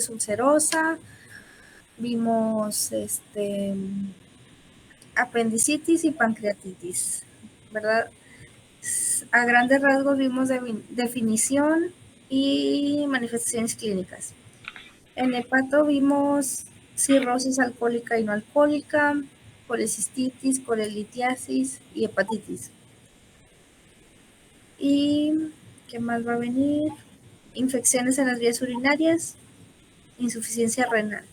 ulcerosa, vimos apendicitis y pancreatitis, ¿verdad? A grandes rasgos vimos definición y manifestaciones clínicas. En hepato vimos cirrosis alcohólica y no alcohólica, colecistitis, colelitiasis y hepatitis. ¿Y qué más va a venir? Infecciones en las vías urinarias, insuficiencia renal.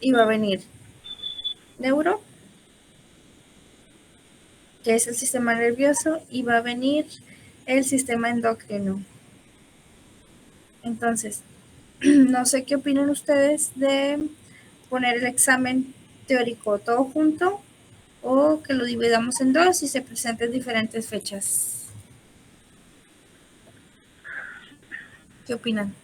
Y va a venir neuro, que es el sistema nervioso, y va a venir el sistema endocrino. Entonces, no sé qué opinan ustedes de poner el examen teórico todo junto o que lo dividamos en dos y se presenten diferentes fechas. ¿Qué opinan?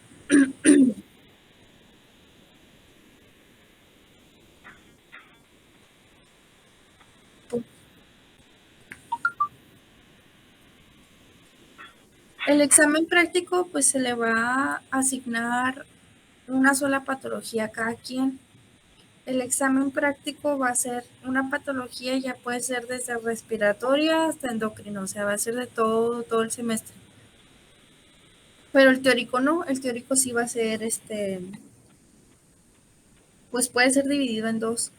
El examen práctico pues se le va a asignar una sola patología a cada quien. El examen práctico va a ser una patología, ya puede ser desde respiratoria hasta endocrino, o sea, va a ser de todo el semestre. Pero el teórico no, el teórico sí va a ser pues puede ser dividido en dos.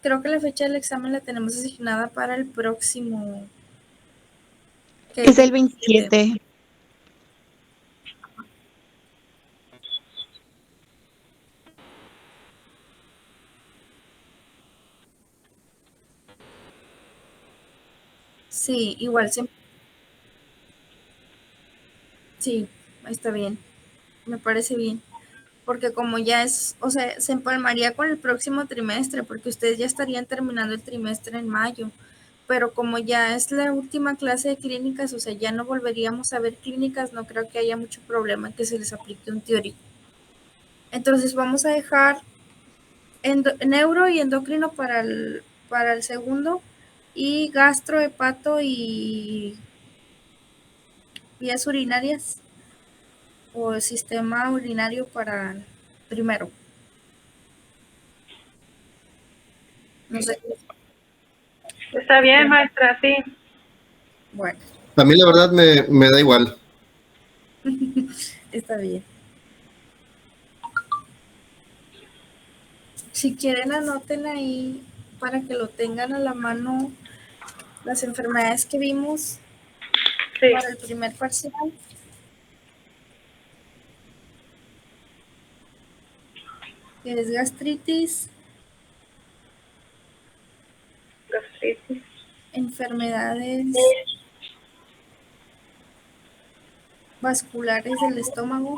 Creo que la fecha del examen la tenemos asignada para el próximo, que es Es el 27. 27. Sí, igual siempre. Sí, está bien. Me parece bien. Porque como ya es, o sea, se empalmaría con el próximo trimestre, porque ustedes ya estarían terminando el trimestre en mayo. Pero como ya es la última clase de clínicas, o sea, ya no volveríamos a ver clínicas, no creo que haya mucho problema en que se les aplique un teórico. Entonces vamos a dejar neuro y endocrino para el segundo, y gastro, hepato y vías urinarias o el sistema urinario para el primero. No sé. Está bien, maestra, sí. Bueno, A mí la verdad me da igual. está bien. Si quieren, anoten ahí para que lo tengan a la mano las enfermedades que vimos Sí. para el primer parcial. Que es gastritis, Gastritis. enfermedades vasculares del estómago,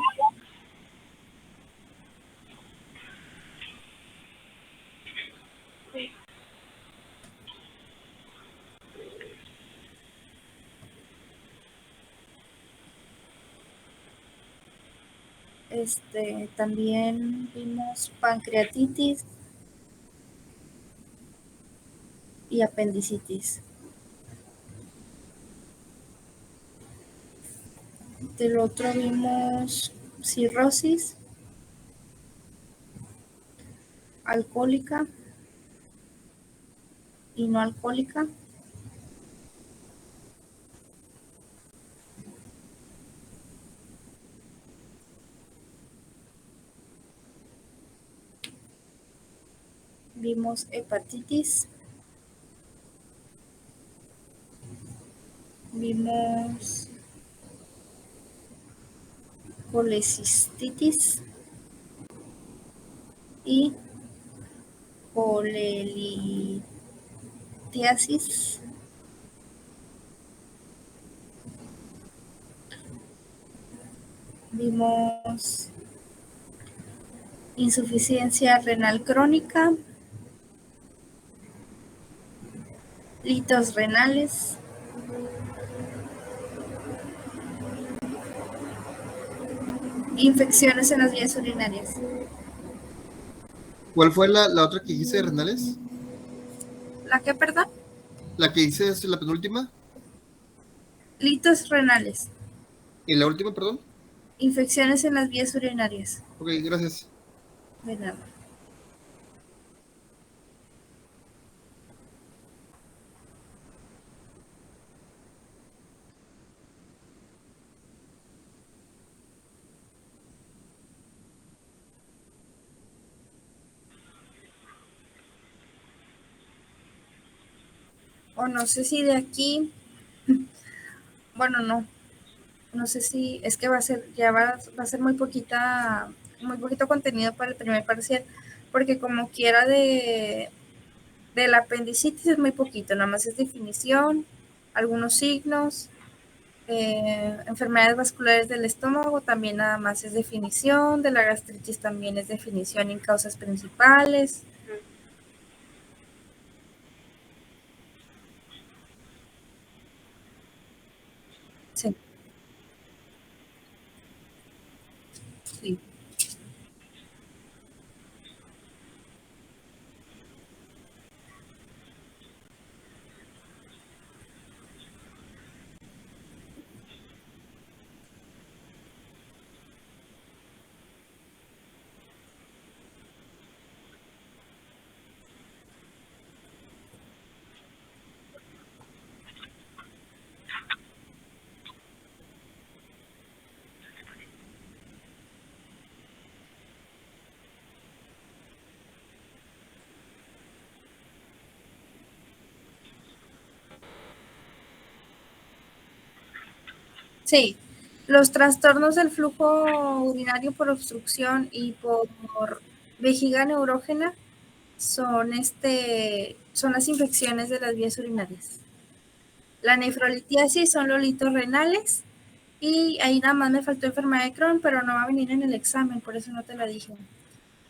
también vimos pancreatitis y apendicitis. Del otro vimos cirrosis alcohólica y no alcohólica. Vimos hepatitis, vimos colecistitis y colelitiasis. Vimos insuficiencia renal crónica, litos renales, infecciones en las vías urinarias. ¿Cuál fue la otra que hice de renales? ¿La qué, perdón? La que hice es la penúltima. Litos renales. ¿Y la última, perdón? infecciones en las vías urinarias. Ok, gracias. De nada. O no sé si de aquí, bueno, no sé si es que va a ser, ya va a ser muy poquito contenido para el primer parcial, porque como quiera del apendicitis es muy poquito, nada más es definición, algunos signos, enfermedades vasculares del estómago también nada más es definición, de la gastritis también es definición en causas principales. Sí, sí. Sí, los trastornos del flujo urinario por obstrucción y por vejiga neurógena son son las infecciones de las vías urinarias. La nefrolitiasis son los litos renales y ahí nada más me faltó enfermedad de Crohn, pero no va a venir en el examen, por eso no te la dije.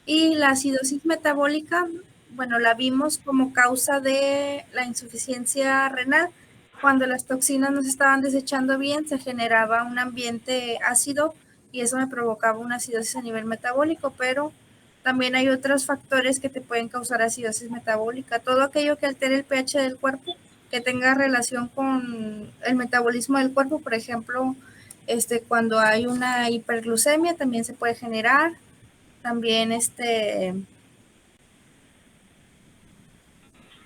Y la acidosis metabólica, bueno, la vimos como causa de la insuficiencia renal. Cuando las toxinas no se estaban desechando bien, se generaba un ambiente ácido y eso me provocaba una acidosis a nivel metabólico, pero también hay otros factores que te pueden causar acidosis metabólica. Todo aquello que altere el pH del cuerpo, que tenga relación con el metabolismo del cuerpo, por ejemplo, cuando hay una hiperglucemia también se puede generar. También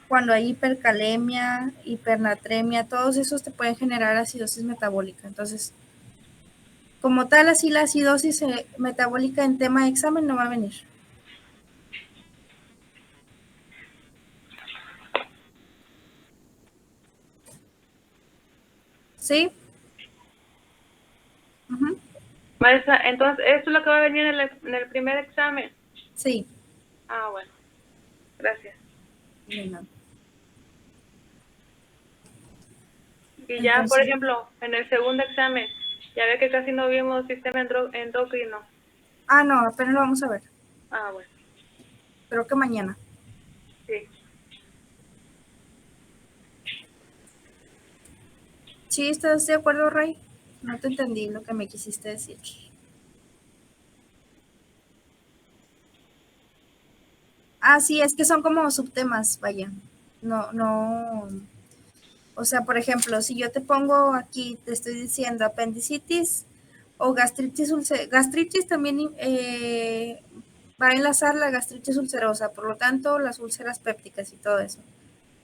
cuando hay hipercalemia, hipernatremia, todos esos te pueden generar acidosis metabólica. Entonces, como tal, así la acidosis metabólica en tema de examen no va a venir. ¿Sí? Uh-huh. Maestra, entonces, ¿esto es lo que va a venir en el primer examen? Sí. Ah, bueno. Gracias. Bien. Y ya, Entonces, por ejemplo, en el segundo examen, ya ve que casi no vimos sistema endocrino. ah, no, apenas lo vamos a ver. Ah, bueno. Creo que mañana. Sí. ¿Sí estás de acuerdo, Rey? No te entendí lo que me quisiste decir. Ah, sí, es que son como subtemas, vaya. No. O sea, por ejemplo, si yo te pongo aquí, te estoy diciendo apendicitis o gastritis ulcerosa, gastritis también va a enlazar la gastritis ulcerosa, por lo tanto, las úlceras pépticas y todo eso.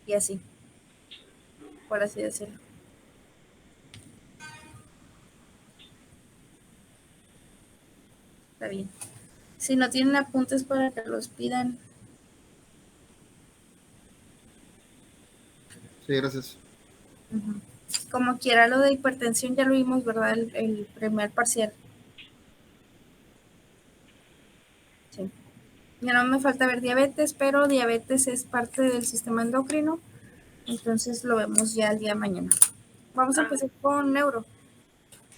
Y así, por así decirlo. Está bien. Si no tienen apuntes para que los pidan. Sí, gracias. Uh-huh. Como quiera, lo de hipertensión ya lo vimos, ¿verdad? El primer parcial. Sí. Ya no me falta ver diabetes, pero diabetes es parte del sistema endocrino, entonces lo vemos ya el día de mañana. Vamos a empezar con neuro.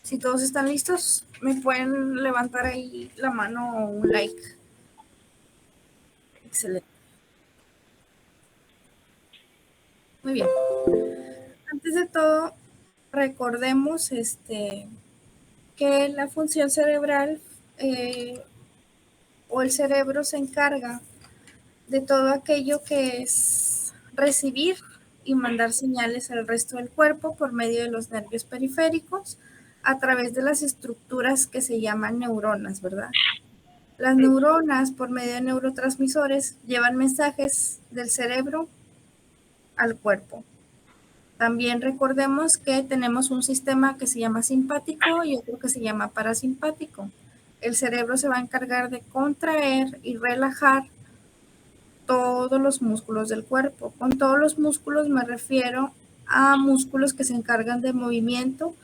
Si todos están listos, me pueden levantar ahí la mano o un like. Excelente. Muy bien. Antes de todo, recordemos que la función cerebral o el cerebro se encarga de todo aquello que es recibir y mandar señales al resto del cuerpo por medio de los nervios periféricos, a través de las estructuras que se llaman neuronas, ¿verdad? Las neuronas, por medio de neurotransmisores, llevan mensajes del cerebro al cuerpo. También recordemos que tenemos un sistema que se llama simpático y otro que se llama parasimpático. El cerebro se va a encargar de contraer y relajar todos los músculos del cuerpo. Con todos los músculos me refiero a músculos que se encargan de movimiento,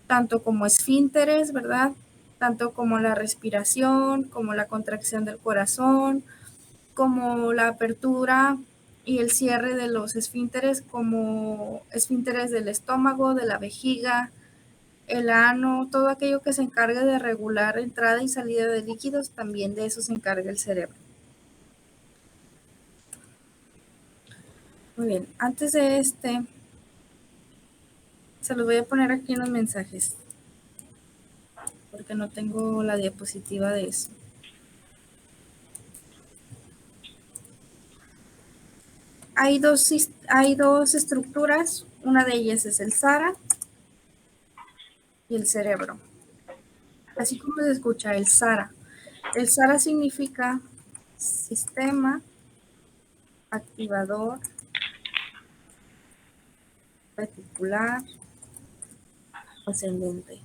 tanto como esfínteres, ¿verdad? Tanto como la respiración, como la contracción del corazón, como la apertura y el cierre de los esfínteres, como esfínteres del estómago, de la vejiga, el ano, todo aquello que se encarga de regular entrada y salida de líquidos, también de eso se encarga el cerebro. Muy bien, antes de se los voy a poner aquí en los mensajes, porque no tengo la diapositiva de eso. Hay dos estructuras, una de ellas es el SARA y el cerebro. Así como se escucha el SARA. El SARA significa Sistema Activador Reticular Ascendente.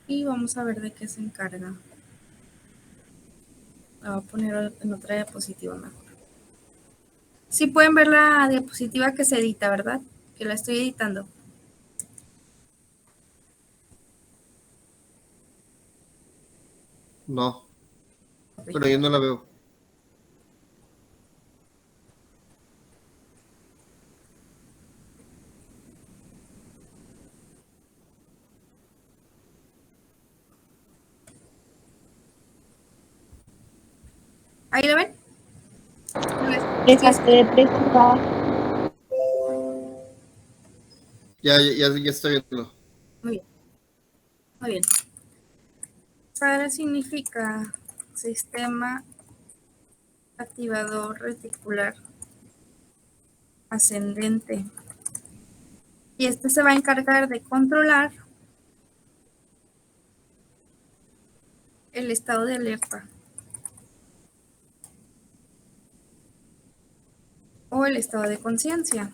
Y vamos a ver de qué se encarga. La voy a poner en otra diapositiva mejor. Sí pueden ver la diapositiva que se edita, ¿verdad? Que la estoy editando. No, Ok. pero yo no la veo. ¿Ahí la ven? Dejaste de preocupar. Ya estoy viendo. Muy bien. Muy bien. SARA significa Sistema Activador Reticular Ascendente. Y este se va a encargar de controlar el estado de alerta o el estado de conciencia.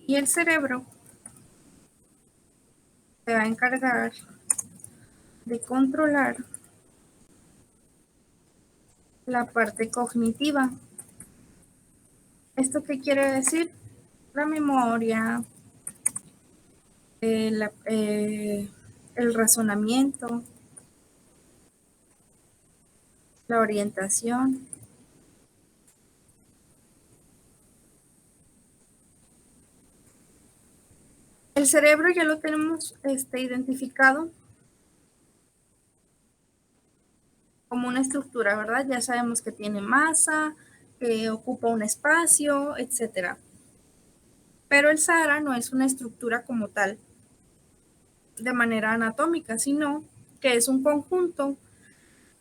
Y el cerebro se va a encargar de controlar la parte cognitiva. ¿Esto qué quiere decir? La memoria, el razonamiento, la orientación. El cerebro ya lo tenemos identificado como una estructura, ¿verdad? Ya sabemos que tiene masa, que ocupa un espacio, etcétera. Pero el SARA no es una estructura como tal, de manera anatómica, sino que es un conjunto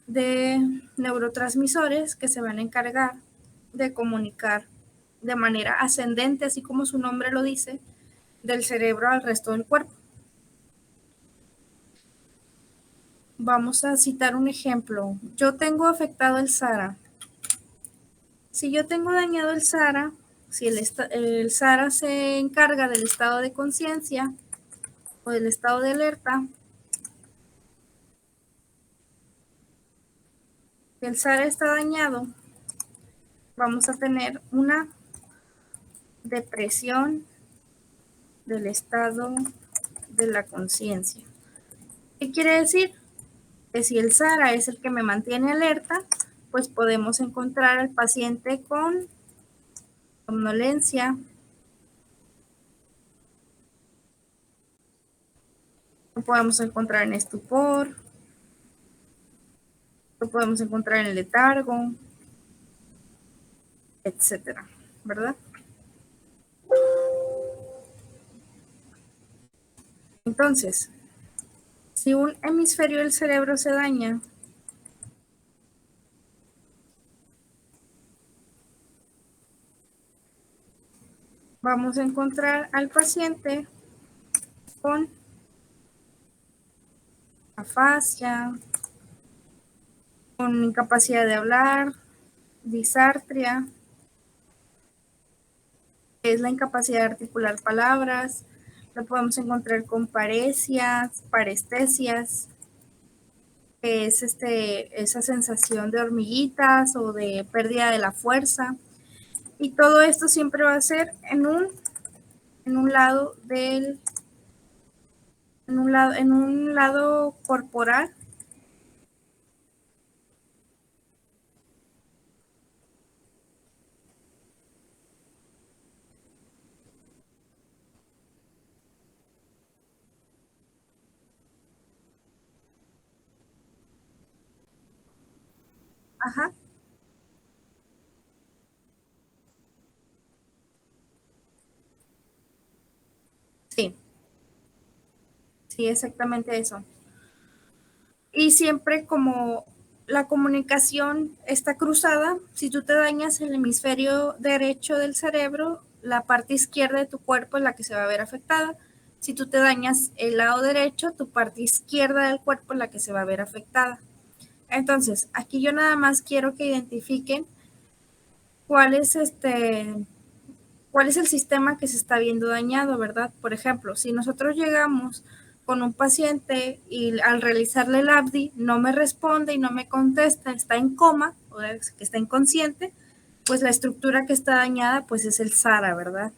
de neurotransmisores que se van a encargar de comunicar de manera ascendente, así como su nombre lo dice, del cerebro al resto del cuerpo. Vamos a citar un ejemplo. Yo tengo afectado el SARA. Si yo tengo dañado el SARA, si el SARA se encarga del estado de conciencia o del estado de alerta, si el SARA está dañado, vamos a tener una depresión del estado de la conciencia. ¿Qué quiere decir? Que si el SARA es el que me mantiene alerta, pues podemos encontrar al paciente con somnolencia, lo podemos encontrar en estupor, lo podemos encontrar en letargo, etcétera, ¿verdad? Entonces, si un hemisferio del cerebro se daña, vamos a encontrar al paciente con afasia, con incapacidad de hablar, disartria, que es la incapacidad de articular palabras. Lo podemos encontrar con paresias, parestesias, que es esa sensación de hormiguitas o de pérdida de la fuerza. Y todo esto siempre va a ser en un lado en un lado corporal. Ajá. Sí, sí, exactamente eso. Y siempre como la comunicación está cruzada, si tú te dañas el hemisferio derecho del cerebro, la parte izquierda de tu cuerpo es la que se va a ver afectada. Si tú te dañas el lado derecho, tu parte izquierda del cuerpo es la que se va a ver afectada. Entonces, aquí yo nada más quiero que identifiquen cuál es cuál es el sistema que se está viendo dañado, ¿verdad? Por ejemplo, si nosotros llegamos con un paciente y al realizarle el ABDI no me responde y no me contesta, está en coma, o sea, que está inconsciente, pues la estructura que está dañada pues es el SARA, ¿verdad?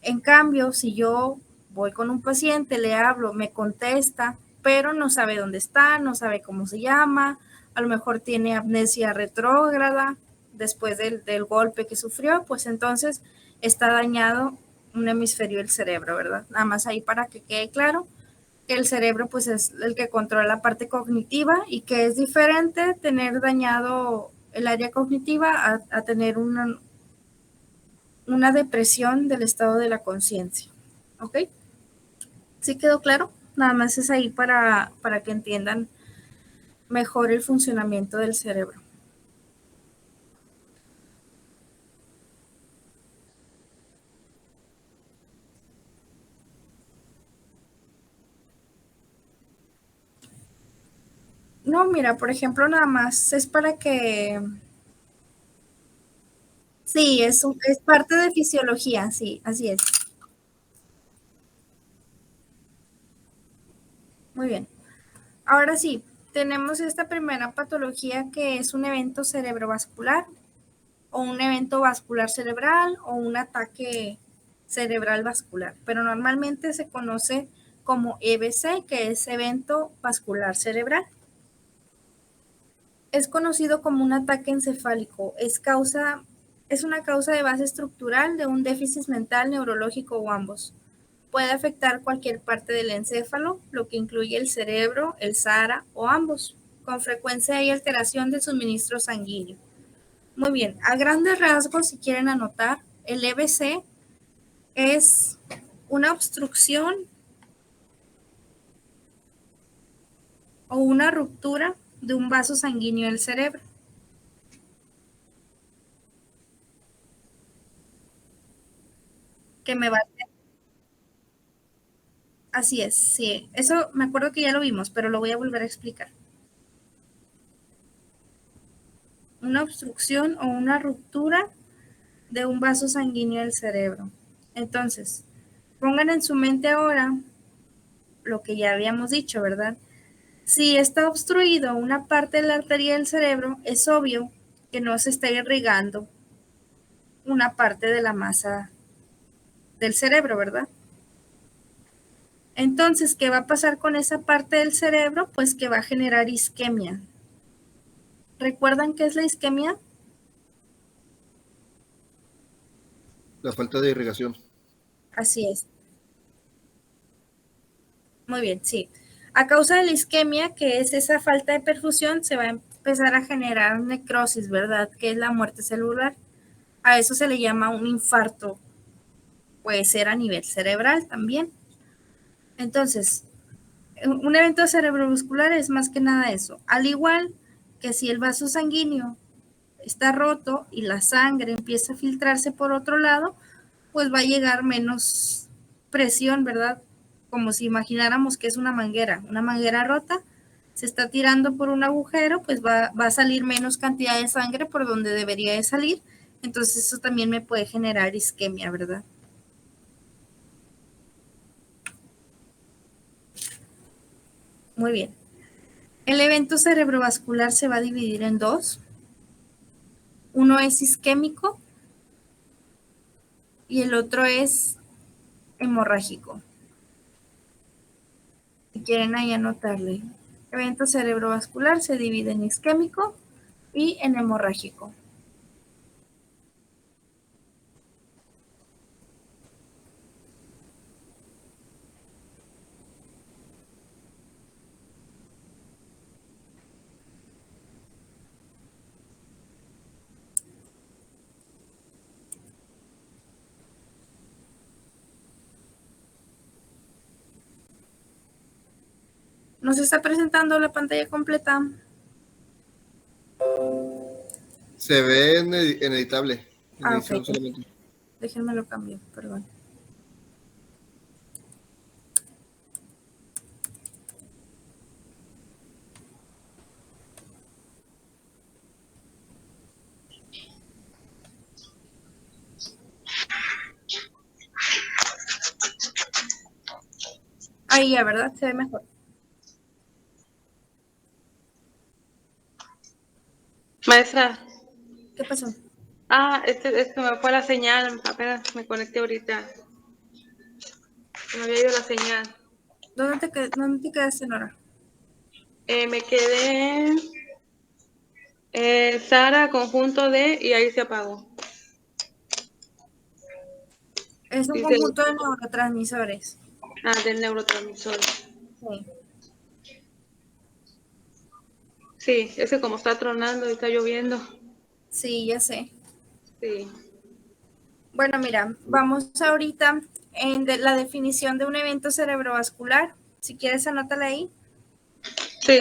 En cambio, si yo voy con un paciente, le hablo, me contesta, pero no sabe dónde está, no sabe cómo se llama, a lo mejor tiene amnesia retrógrada después del golpe que sufrió, pues entonces está dañado un hemisferio del cerebro, ¿verdad? Nada más ahí para que quede claro que el cerebro pues es el que controla la parte cognitiva y que es diferente tener dañado el área cognitiva a tener una depresión del estado de la conciencia. ¿Ok? ¿Sí quedó claro? Nada más es ahí para que entiendan mejor el funcionamiento del cerebro. No, mira, por ejemplo, nada más es para que... Sí, es parte de fisiología, sí, así es. Muy bien. Ahora sí, tenemos esta primera patología que es un evento cerebrovascular o un evento vascular cerebral o un ataque cerebral vascular, pero normalmente se conoce como EBC, que es evento vascular cerebral. Es conocido como un ataque encefálico, es una causa de base estructural de un déficit mental, neurológico o ambos. Puede afectar cualquier parte del encéfalo, lo que incluye el cerebro, el SARA o ambos. Con frecuencia hay alteración del suministro sanguíneo. Muy bien, a grandes rasgos, si quieren anotar, el EBC es una obstrucción o una ruptura de un vaso sanguíneo del cerebro. Que me va a... Así es, sí. Eso me acuerdo que ya lo vimos, pero lo voy a volver a explicar. Una obstrucción o una ruptura de un vaso sanguíneo del cerebro. Entonces, pongan en su mente ahora lo que ya habíamos dicho, ¿verdad? Si está obstruido una parte de la arteria del cerebro, es obvio que no se está irrigando una parte de la masa del cerebro, ¿verdad? Entonces, ¿qué va a pasar con esa parte del cerebro? Pues que va a generar isquemia. ¿Recuerdan qué es la isquemia? La falta de irrigación. Así es. Muy bien, sí. A causa de la isquemia, que es esa falta de perfusión, se va a empezar a generar necrosis, ¿verdad? Que es la muerte celular. A eso se le llama un infarto. Puede ser a nivel cerebral también. Entonces, un evento cerebrovascular es más que nada eso. Al igual que si el vaso sanguíneo está roto y la sangre empieza a filtrarse por otro lado, pues va a llegar menos presión, ¿verdad? Como si imagináramos que es una manguera rota, se está tirando por un agujero, pues va a salir menos cantidad de sangre por donde debería de salir, entonces eso también me puede generar isquemia, ¿verdad? Muy bien. El evento cerebrovascular se va a dividir en dos. Uno es isquémico y el otro es hemorrágico. Si quieren ahí anotarle. Evento cerebrovascular se divide en isquémico y en hemorrágico. ¿Nos está presentando la pantalla completa? Se ve en editable. En edición Ok. solamente. Déjenme lo cambio, perdón. Ahí ya, ¿verdad? Se ve mejor. Maestra. ¿Qué pasó? Es que me fue la señal, apenas me conecté ahorita. Me había ido la señal. ¿Dónde te quedaste, Nora? Me quedé Sara, conjunto de, y ahí se apagó. Es un Dice, conjunto de neurotransmisores. del neurotransmisor. Sí. Sí, es que como está tronando y está lloviendo. Sí, ya sé. Sí. Bueno, mira, vamos ahorita en la definición de un evento cerebrovascular. Si quieres, anótala ahí. Sí.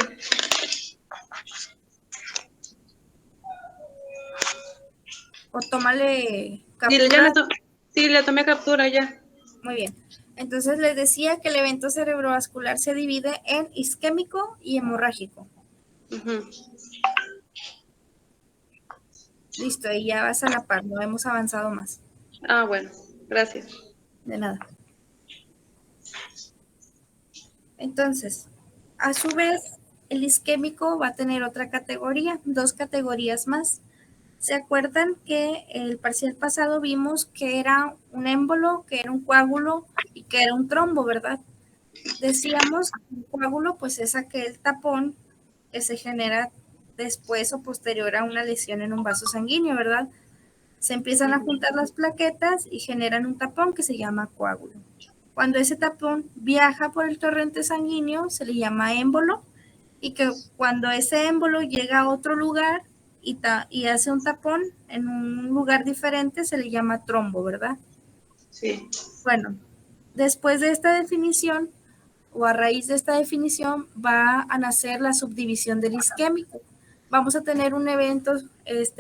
O tómale Dile, captura. sí, le tomé captura ya. Muy bien. Entonces les decía que el evento cerebrovascular se divide en isquémico y hemorrágico. Ujú. Listo, ahí ya vas a la par, no hemos avanzado más. Bueno, gracias. De nada. Entonces, a su vez, el isquémico va a tener otra categoría, dos categorías más. ¿Se acuerdan que el parcial pasado vimos que era un émbolo, que era un coágulo y que era un trombo, ¿verdad? Decíamos que un coágulo pues es aquel tapón que se genera después o posterior a una lesión en un vaso sanguíneo, ¿verdad? Se empiezan a juntar las plaquetas y generan un tapón que se llama coágulo. Cuando ese tapón viaja por el torrente sanguíneo se le llama émbolo y que cuando ese émbolo llega a otro lugar y hace un tapón en un lugar diferente se le llama trombo, ¿verdad? Sí. Bueno, después de esta definición o a raíz de esta definición va a nacer la subdivisión del isquémico. Vamos a tener un evento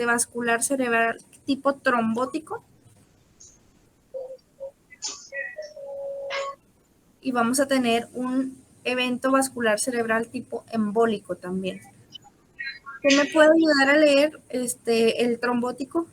vascular cerebral tipo trombótico y vamos a tener un evento vascular cerebral tipo embólico también. ¿Quién me puede ayudar a leer el trombótico?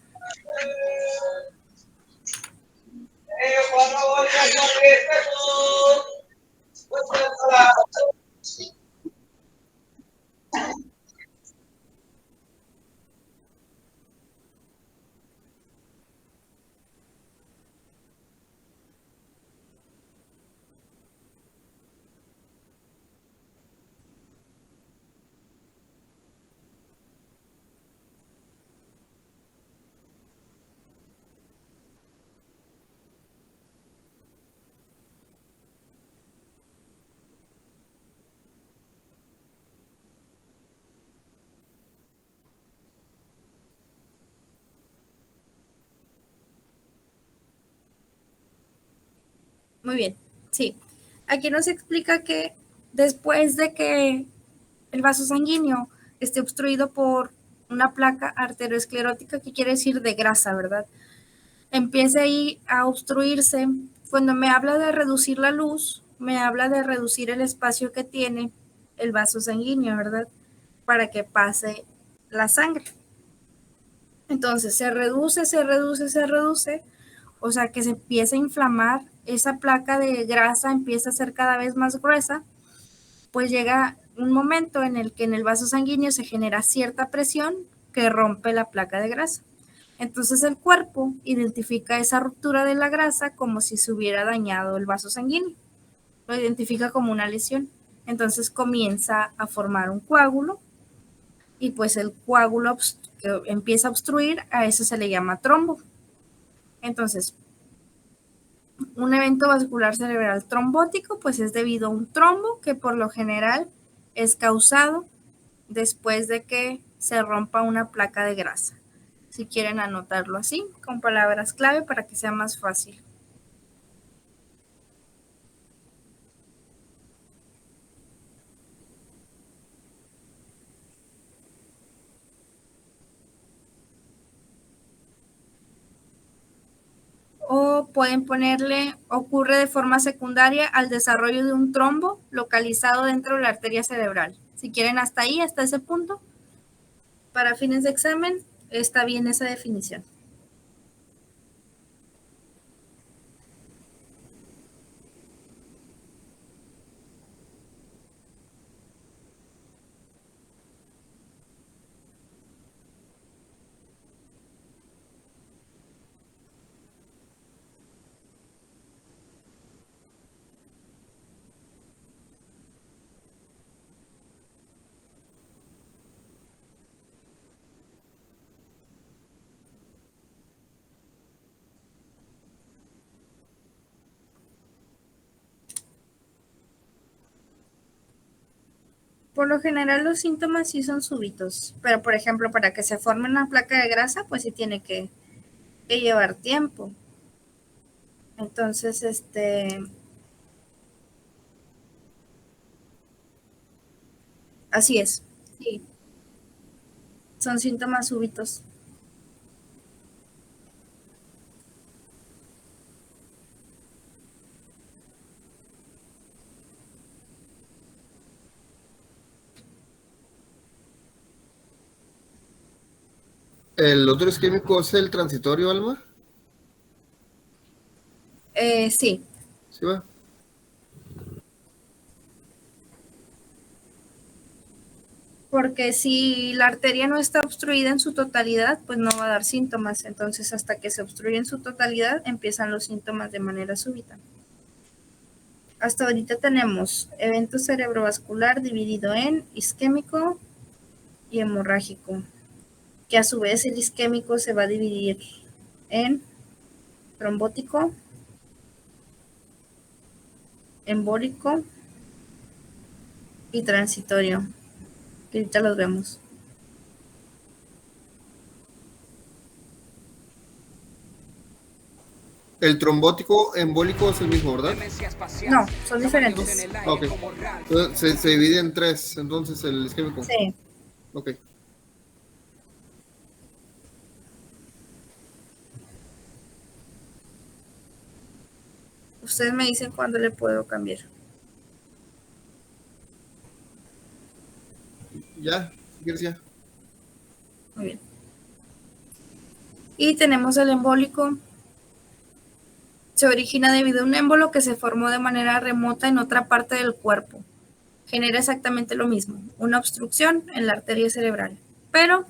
Muy bien, sí. Aquí nos explica que después de que el vaso sanguíneo esté obstruido por una placa arteriosclerótica, que quiere decir de grasa, ¿verdad? Empiece ahí a obstruirse. Cuando me habla de reducir la luz, me habla de reducir el espacio que tiene el vaso sanguíneo, ¿verdad? Para que pase la sangre. Entonces se reduce, se reduce, se reduce, o sea que se empieza a inflamar, esa placa de grasa empieza a ser cada vez más gruesa, pues llega un momento en el que en el vaso sanguíneo se genera cierta presión que rompe la placa de grasa. Entonces el cuerpo identifica esa ruptura de la grasa como si se hubiera dañado el vaso sanguíneo, lo identifica como una lesión. Entonces comienza a formar un coágulo y pues el coágulo que empieza a obstruir, a eso se le llama trombo. Entonces, un evento vascular cerebral trombótico pues es debido a un trombo que por lo general es causado después de que se rompa una placa de grasa. Si quieren anotarlo así, con palabras clave para que sea más fácil. O pueden ponerle, ocurre de forma secundaria al desarrollo de un trombo localizado dentro de la arteria cerebral. Si quieren hasta ahí, hasta ese punto, para fines de examen, está bien esa definición. Por lo general los síntomas sí son súbitos, pero por ejemplo para que se forme una placa de grasa pues sí tiene que llevar tiempo. Entonces, así es, sí, son síntomas súbitos. ¿El otro isquémico es el transitorio, Alma? Sí, ¿Sí va? porque si la arteria no está obstruida en su totalidad, pues no va a dar síntomas. Entonces, hasta que se obstruye en su totalidad, empiezan los síntomas de manera súbita. Hasta ahorita tenemos evento cerebrovascular dividido en isquémico y hemorrágico, que a su vez el isquémico se va a dividir en trombótico, embólico y transitorio, que ahorita los vemos. El trombótico embólico es el mismo, ¿verdad? No, son diferentes. Ok. Entonces, se divide en tres, entonces el isquémico. Sí. Ok. Ustedes me dicen cuándo le puedo cambiar. Ya, si quieres ya. Muy bien. Y tenemos el embólico. Se origina debido a un émbolo que se formó de manera remota en otra parte del cuerpo. Genera exactamente lo mismo, una obstrucción en la arteria cerebral, pero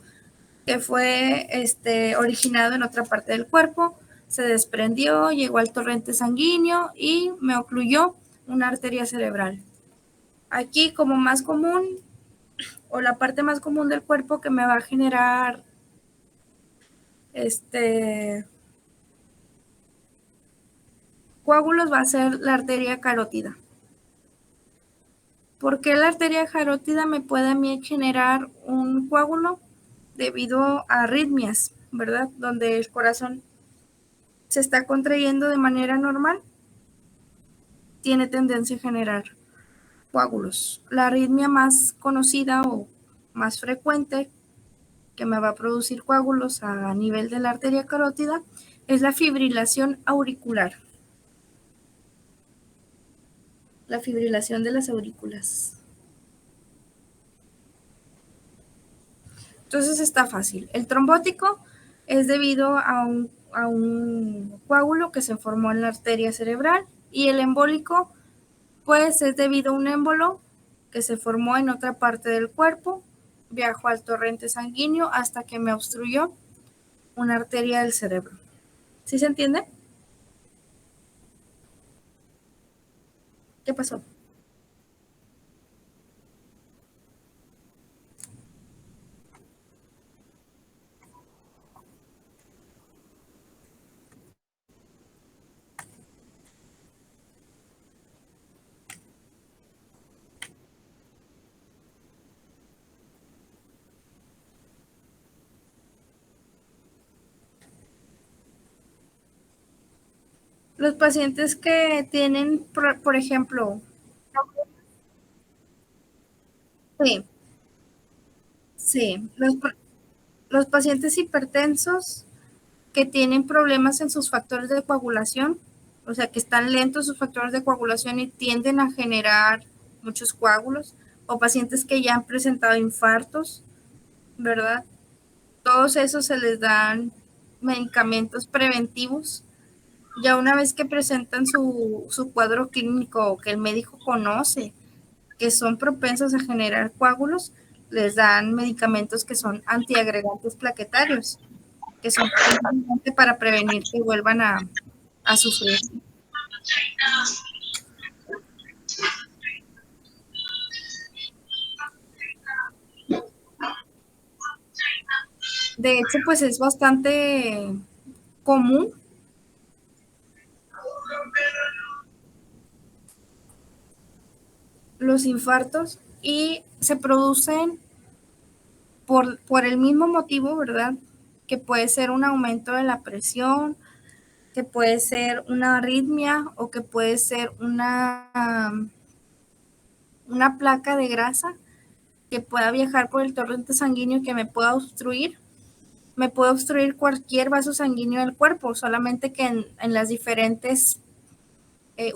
que fue originado en otra parte del cuerpo, se desprendió, llegó al torrente sanguíneo y me ocluyó una arteria cerebral. Aquí como más común, o la parte más común del cuerpo que me va a generar coágulos va a ser la arteria carótida. ¿Por qué la arteria carótida me puede a mí generar un coágulo? Debido a arritmias, ¿verdad? Donde el corazón se está contrayendo de manera normal tiene tendencia a generar coágulos. La arritmia más conocida o más frecuente que me va a producir coágulos a nivel de la arteria carótida es la fibrilación auricular. La fibrilación de las aurículas. Entonces está fácil. El trombótico es debido a un coágulo que se formó en la arteria cerebral, y el embólico pues es debido a un émbolo que se formó en otra parte del cuerpo, viajó al torrente sanguíneo hasta que me obstruyó una arteria del cerebro. ¿Sí se entiende? ¿Qué pasó? Los pacientes que tienen, por ejemplo, sí, sí, los pacientes hipertensos que tienen problemas en sus factores de coagulación, o sea, que están lentos sus factores de coagulación y tienden a generar muchos coágulos, o pacientes que ya han presentado infartos, ¿verdad? Todos esos se les dan medicamentos preventivos. Ya una vez que presentan su cuadro clínico o que el médico conoce que son propensos a generar coágulos, les dan medicamentos que son antiagregantes plaquetarios, que son para prevenir que vuelvan a sufrir. De hecho, pues es bastante común los infartos, y se producen por el mismo motivo, ¿verdad? Que puede ser un aumento de la presión, que puede ser una arritmia, o que puede ser una placa de grasa que pueda viajar por el torrente sanguíneo, que me pueda obstruir. Me puede obstruir cualquier vaso sanguíneo del cuerpo, solamente que en las diferentes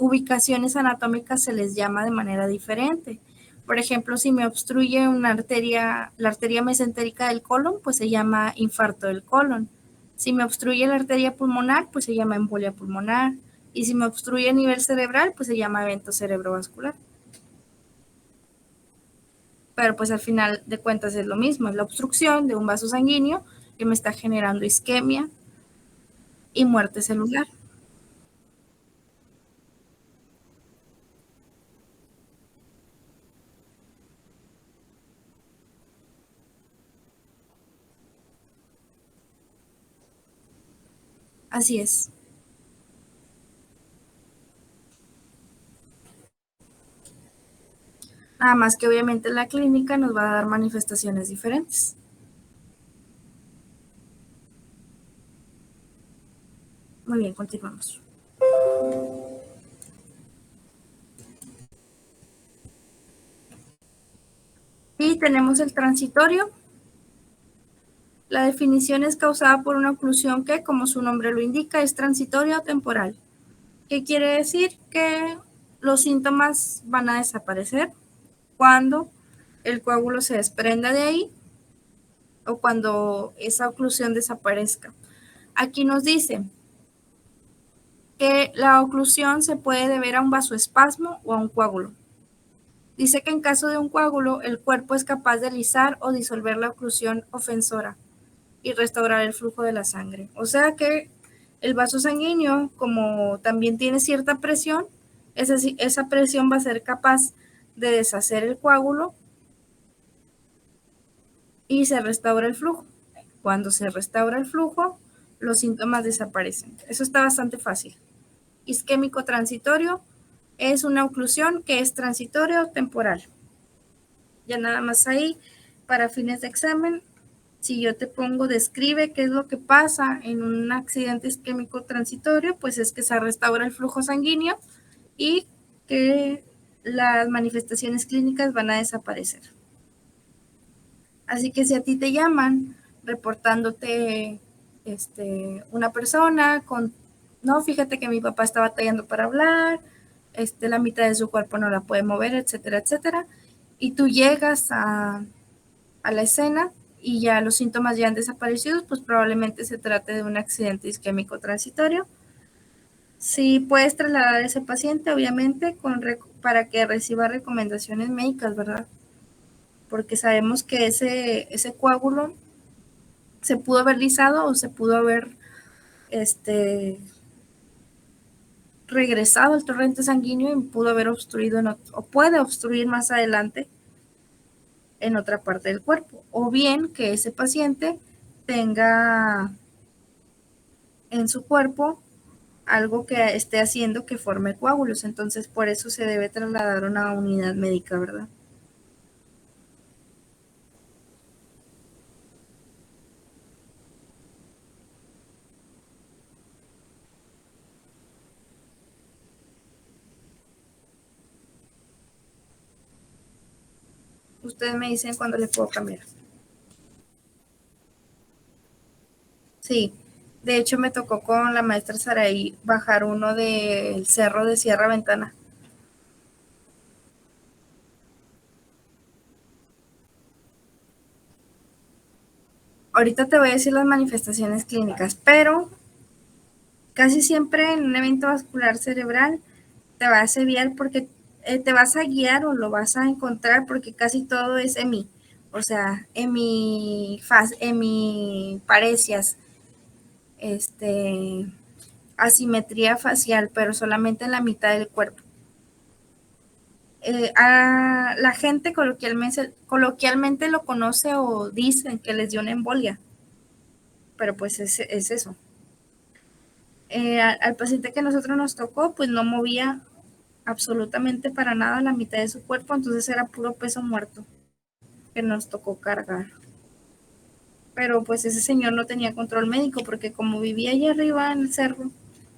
ubicaciones anatómicas se les llama de manera diferente. Por ejemplo, si me obstruye una arteria, la arteria mesentérica del colon, pues se llama infarto del colon. Si me obstruye la arteria pulmonar, pues se llama embolia pulmonar. Y si me obstruye a nivel cerebral, pues se llama evento cerebrovascular. Pero pues al final de cuentas es lo mismo, es la obstrucción de un vaso sanguíneo que me está generando isquemia y muerte celular. Así es. Nada más que obviamente la clínica nos va a dar manifestaciones diferentes. Muy bien, continuamos. Y tenemos el transitorio. La definición es causada por una oclusión que, como su nombre lo indica, es transitoria o temporal. ¿Qué quiere decir? Que los síntomas van a desaparecer cuando el coágulo se desprenda de ahí o cuando esa oclusión desaparezca. Aquí nos dice que la oclusión se puede deber a un vasoespasmo o a un coágulo. Dice que en caso de un coágulo, el cuerpo es capaz de lisar o disolver la oclusión ofensora y restaurar el flujo de la sangre. O sea que el vaso sanguíneo, como también tiene cierta presión, esa presión va a ser capaz de deshacer el coágulo y se restaura el flujo. Cuando se restaura el flujo, los síntomas desaparecen. Eso está bastante fácil. Isquémico transitorio es una oclusión que es transitoria o temporal. Ya nada más ahí, para fines de examen, si yo te pongo, describe qué es lo que pasa en un accidente isquémico transitorio, pues es que se restaura el flujo sanguíneo y que las manifestaciones clínicas van a desaparecer. Así que si a ti te llaman reportándote una persona con, no, fíjate que mi papá está batallando para hablar, la mitad de su cuerpo no la puede mover, etcétera, etcétera, y tú llegas a la escena y ya los síntomas ya han desaparecido, pues probablemente se trate de un accidente isquémico transitorio. Sí, puedes trasladar a ese paciente, obviamente, para que reciba recomendaciones médicas, ¿verdad? Porque sabemos que ese coágulo se pudo haber lisado o se pudo haber regresado al torrente sanguíneo y pudo haber obstruido o puede obstruir más adelante en otra parte del cuerpo. O bien que ese paciente tenga en su cuerpo algo que esté haciendo que forme coágulos. Entonces, por eso se debe trasladar a una unidad médica, ¿verdad? Ustedes me dicen cuándo les puedo cambiar. Sí, de hecho me tocó con la maestra Saraí bajar uno del cerro de Sierra Ventana. Ahorita te voy a decir las manifestaciones clínicas, pero casi siempre en un evento vascular cerebral te vas a guiar porque te vas a guiar o lo vas a encontrar porque casi todo es EMI, o sea, hemiparesias, asimetría facial, pero solamente en la mitad del cuerpo. A la gente coloquialmente lo conoce o dicen que les dio una embolia, pero pues es eso. Al paciente que nosotros nos tocó, pues no movía absolutamente para nada la mitad de su cuerpo, entonces era puro peso muerto que nos tocó cargar. Pero pues ese señor no tenía control médico porque como vivía allá arriba en el cerro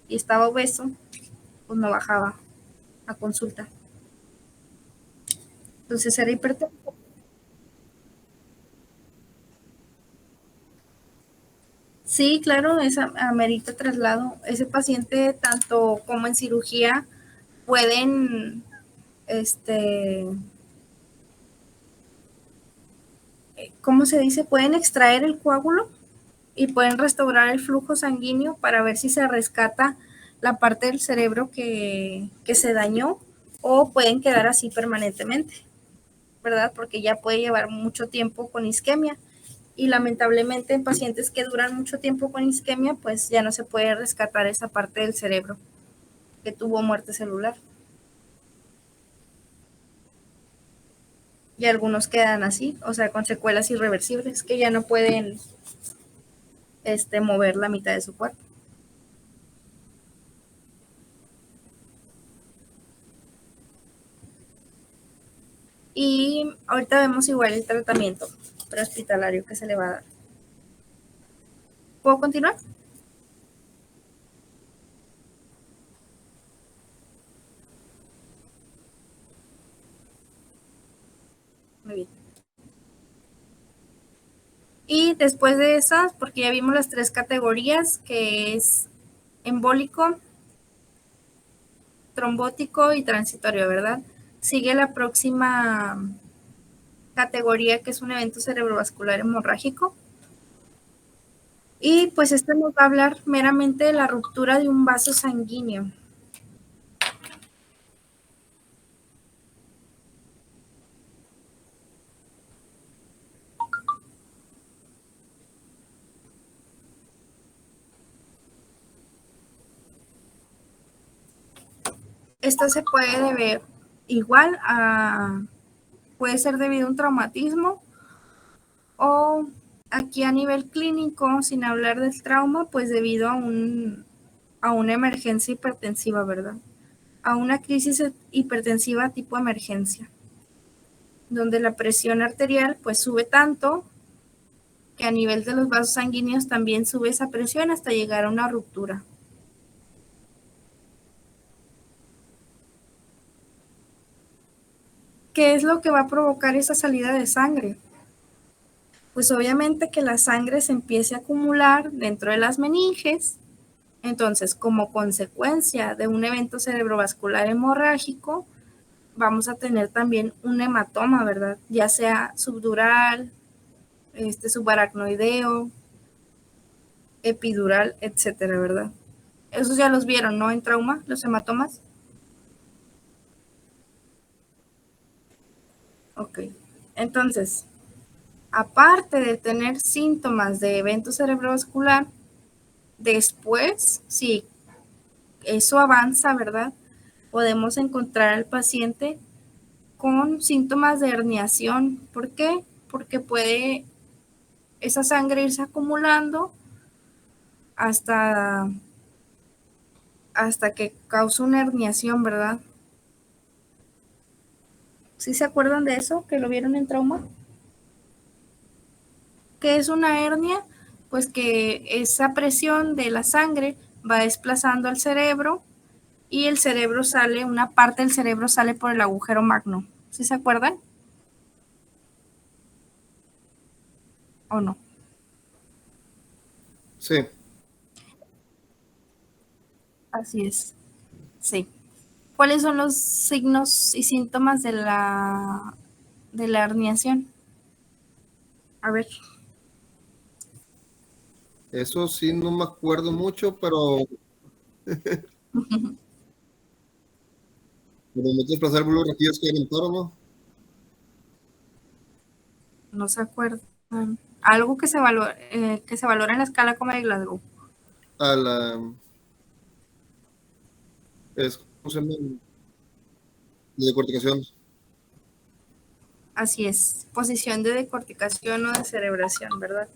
y estaba obeso, pues no bajaba a consulta. Entonces era hipertenso. Sí, claro, es amerita traslado. Ese paciente, tanto como en cirugía, pueden, ¿cómo se dice? Pueden extraer el coágulo y pueden restaurar el flujo sanguíneo para ver si se rescata la parte del cerebro que se dañó o pueden quedar así permanentemente, ¿verdad? Porque ya puede llevar mucho tiempo con isquemia y lamentablemente en pacientes que duran mucho tiempo con isquemia, pues ya no se puede rescatar esa parte del cerebro que tuvo muerte celular. Y algunos quedan así, o sea, con secuelas irreversibles que ya no pueden mover la mitad de su cuerpo. Y ahorita vemos igual el tratamiento prehospitalario que se le va a dar. ¿Puedo continuar? Muy bien. Y después de esas, porque ya vimos las 3 categorías, que es embólico, trombótico y transitorio, ¿verdad? Sigue la próxima categoría, que es un evento cerebrovascular hemorrágico. Y pues nos va a hablar meramente de la ruptura de un vaso sanguíneo. Esto se puede deber igual puede ser debido a un traumatismo o aquí a nivel clínico, sin hablar del trauma, pues debido a una emergencia hipertensiva, ¿verdad? A una crisis hipertensiva tipo emergencia, donde la presión arterial pues sube tanto que a nivel de los vasos sanguíneos también sube esa presión hasta llegar a una ruptura. ¿qué es lo que va a provocar esa salida de sangre? Pues obviamente que la sangre se empiece a acumular dentro de las meninges. Entonces, como consecuencia de un evento cerebrovascular hemorrágico, vamos a tener también un hematoma, ¿verdad? Ya sea subdural, subaracnoideo, epidural, etcétera, ¿verdad? Esos ya los vieron, ¿no? En trauma, los hematomas. Ok. Entonces, aparte de tener síntomas de evento cerebrovascular, después, si eso avanza, ¿verdad? Podemos encontrar al paciente con síntomas de herniación. ¿Por qué? Porque puede esa sangre irse acumulando hasta, hasta que causa una herniación, ¿verdad? ¿Sí se acuerdan de eso? ¿Que lo vieron en trauma? ¿Qué es una hernia? Pues que esa presión de la sangre va desplazando al cerebro y el cerebro sale, una parte del cerebro sale por el agujero magno. ¿Sí se acuerdan? ¿O no? Sí. Así es. Sí. ¿Cuáles son los signos y síntomas de la herniación? A ver. Eso sí, no me acuerdo mucho, pero cuando me desplazar el bulbo raquídeo es que era en paro, ¿no? No se acuerdan. Algo que se valora en la escala como de Glasgow. A la, ¿cómo se llama? De decorticación. Así es. Posición de decorticación o de cerebración, ¿verdad?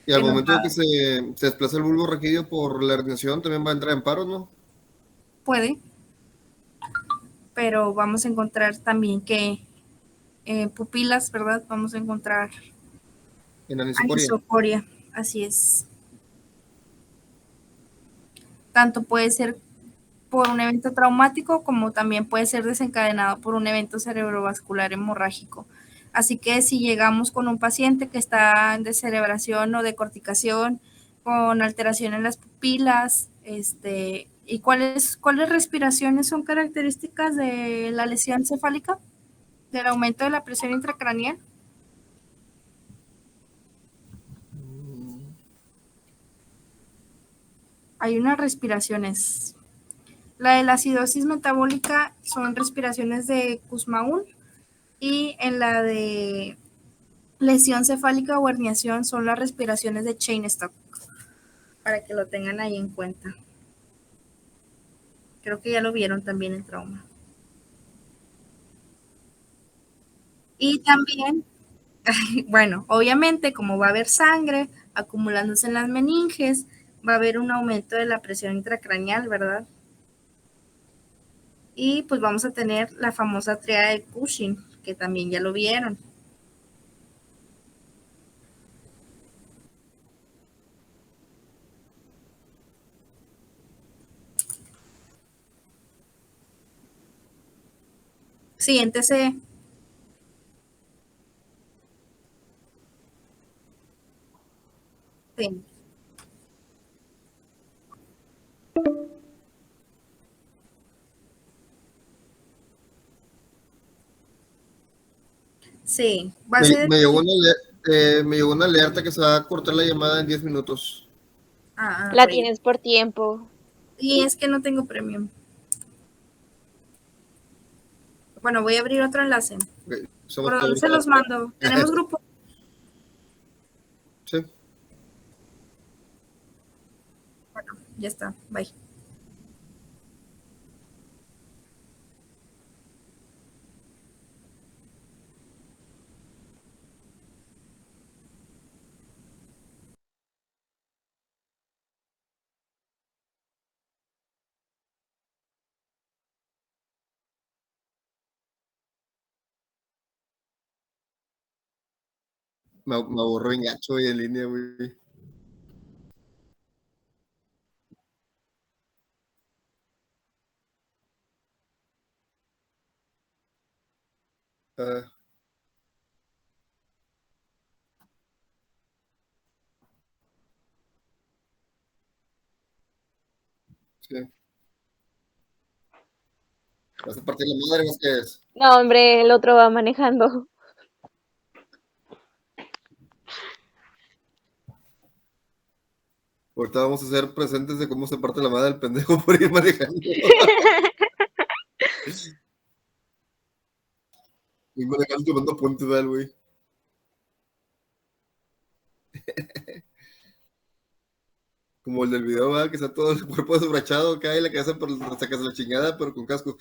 Y al Que nos momento de que va, se desplaza el bulbo raquídeo por la herniación, también va a entrar en paro, ¿no? puede, pero vamos a encontrar también que pupilas, ¿verdad? Vamos a encontrar En anisocoria. anisocoria. Así es. Tanto puede ser por un evento traumático como también puede ser desencadenado por un evento cerebrovascular hemorrágico. Así que si llegamos con un paciente que está en descerebración o decorticación, con alteración en las pupilas, ¿y cuáles respiraciones son características de la lesión cefálica? Del aumento de la presión intracraneal. Hay unas respiraciones. La de la acidosis metabólica son respiraciones de Kussmaul y en la de lesión cefálica o herniación son las respiraciones de Cheyne-Stokes, para que lo tengan ahí en cuenta. Creo que ya lo vieron también en trauma. Y también, bueno, obviamente como va a haber sangre acumulándose en las meninges, va a haber un aumento de la presión intracraneal, ¿verdad? Y pues vamos a tener la famosa triada de Cushing, que también ya lo vieron. Siéntese. Sí. Sí, base de... Me llegó una alerta que se va a cortar la llamada en 10 minutos. La ok. tienes por tiempo. Y es que no tengo premium. Bueno, voy a abrir otro enlace. Ok, ¿Por somos dónde todos. se los mando? ¿Tenemos grupo? Sí. Bueno, ya está. Bye. Me aburro en gacho y en línea, güey. Sí. ¿Vas a partir la madre más que es? No, hombre, el otro va manejando. Ahorita vamos a ser presentes de cómo se parte la madre del pendejo por ir manejando. Ir manejando tomando puente, ¿verdad, güey? Como el del video, ¿verdad? Que está todo el cuerpo desbrachado acá y la cabeza por sacas la chingada, pero con casco.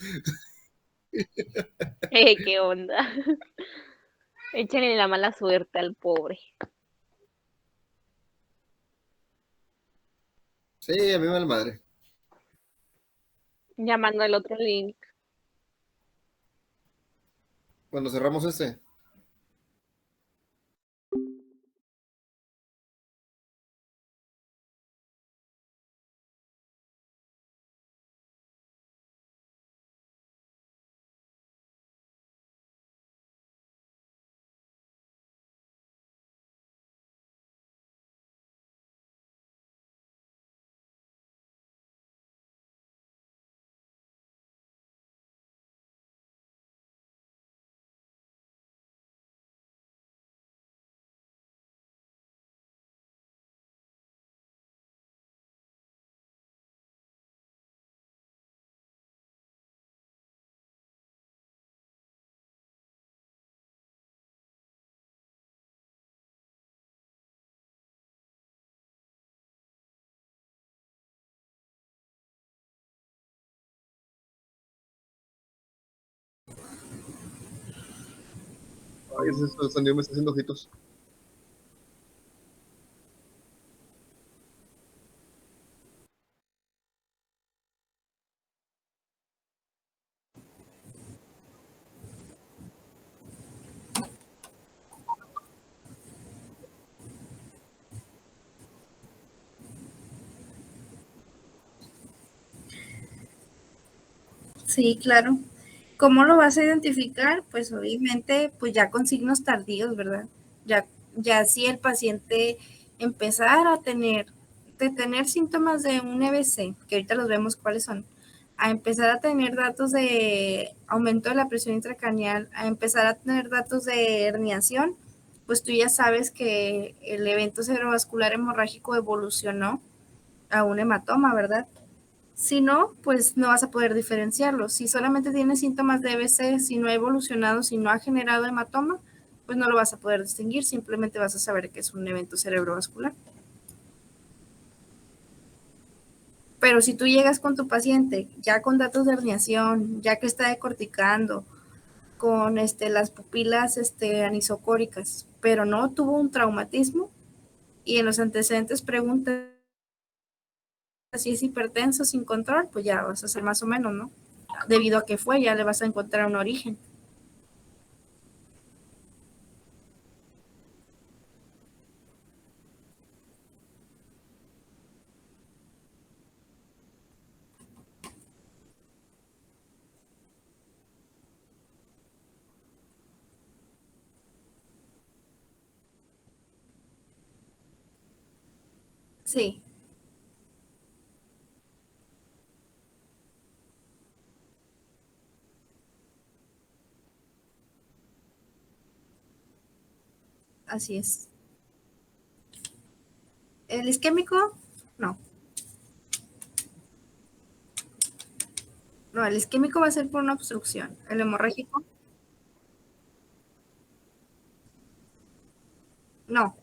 ¿Qué onda? Échenle la mala suerte al pobre. Sí, a mí me vale madre. Llamando al otro link. Cuando cerramos este. Ay, ese sonido me está haciendo ojitos. Sí, claro. ¿Cómo lo vas a identificar? Pues obviamente, pues ya con signos tardíos, ¿verdad? Ya si el paciente empezara de tener síntomas de un EBC, que ahorita los vemos cuáles son, a empezar a tener datos de aumento de la presión intracraneal, a empezar a tener datos de herniación, pues tú ya sabes que el evento cerebrovascular hemorrágico evolucionó a un hematoma, ¿verdad? Si no, pues no vas a poder diferenciarlo. Si solamente tiene síntomas de EBC, si no ha evolucionado, si no ha generado hematoma, pues no lo vas a poder distinguir, simplemente vas a saber que es un evento cerebrovascular. Pero si tú llegas con tu paciente ya con datos de herniación, ya que está decorticando, con las pupilas anisocóricas, pero no tuvo un traumatismo y en los antecedentes preguntas si es hipertenso sin control, pues ya vas a hacer más o menos, ¿no? Debido a que fue, ya le vas a encontrar un origen. Sí, así es. ¿El isquémico? No. No, el isquémico va a ser por una obstrucción. El hemorrágico, no.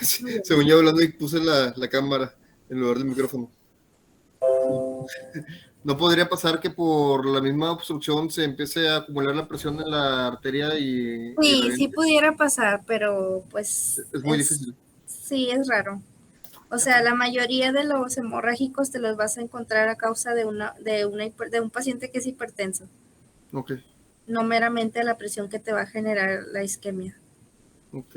Sí, según yo hablando y puse la cámara en lugar del micrófono. ¿No podría pasar que por la misma obstrucción se empiece a acumular la presión en la arteria y Sí, sí reviente? pudiera pasar, pero pues Es muy difícil. sí es raro. O sea, la mayoría de los hemorrágicos te los vas a encontrar a causa de un paciente que es hipertenso, Ok, no meramente a la presión que te va a generar la isquemia. ok.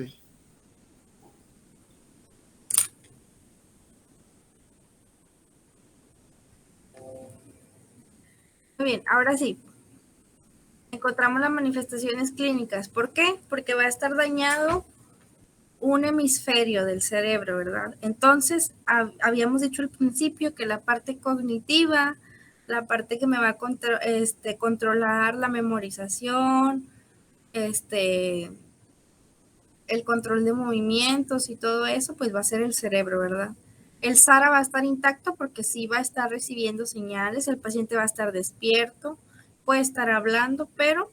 bien, ahora sí. Encontramos las manifestaciones clínicas. ¿Por qué? Porque va a estar dañado un hemisferio del cerebro, ¿verdad? Entonces, habíamos dicho al principio que la parte cognitiva, la parte que me va a controlar la memorización, el control de movimientos y todo eso, pues va a ser el cerebro, ¿verdad? El SARA va a estar intacto porque sí va a estar recibiendo señales, el paciente va a estar despierto, puede estar hablando, pero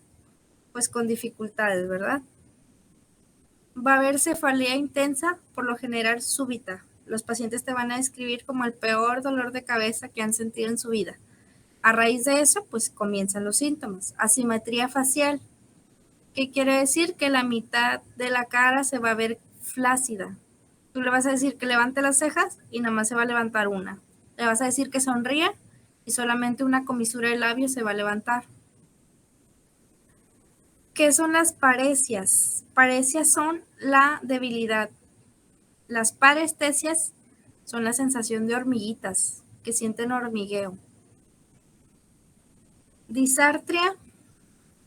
pues con dificultades, ¿verdad? Va a haber cefalea intensa, por lo general súbita. Los pacientes te van a describir como el peor dolor de cabeza que han sentido en su vida. A raíz de eso, pues comienzan los síntomas. Asimetría facial. ¿Qué quiere decir? Que la mitad de la cara se va a ver flácida. Tú le vas a decir que levante las cejas y nada más se va a levantar una. Le vas a decir que sonría y solamente una comisura de labio se va a levantar. ¿Qué son las paresias? Paresias son la debilidad. Las parestesias son la sensación de hormiguitas, que sienten hormigueo. Disartria,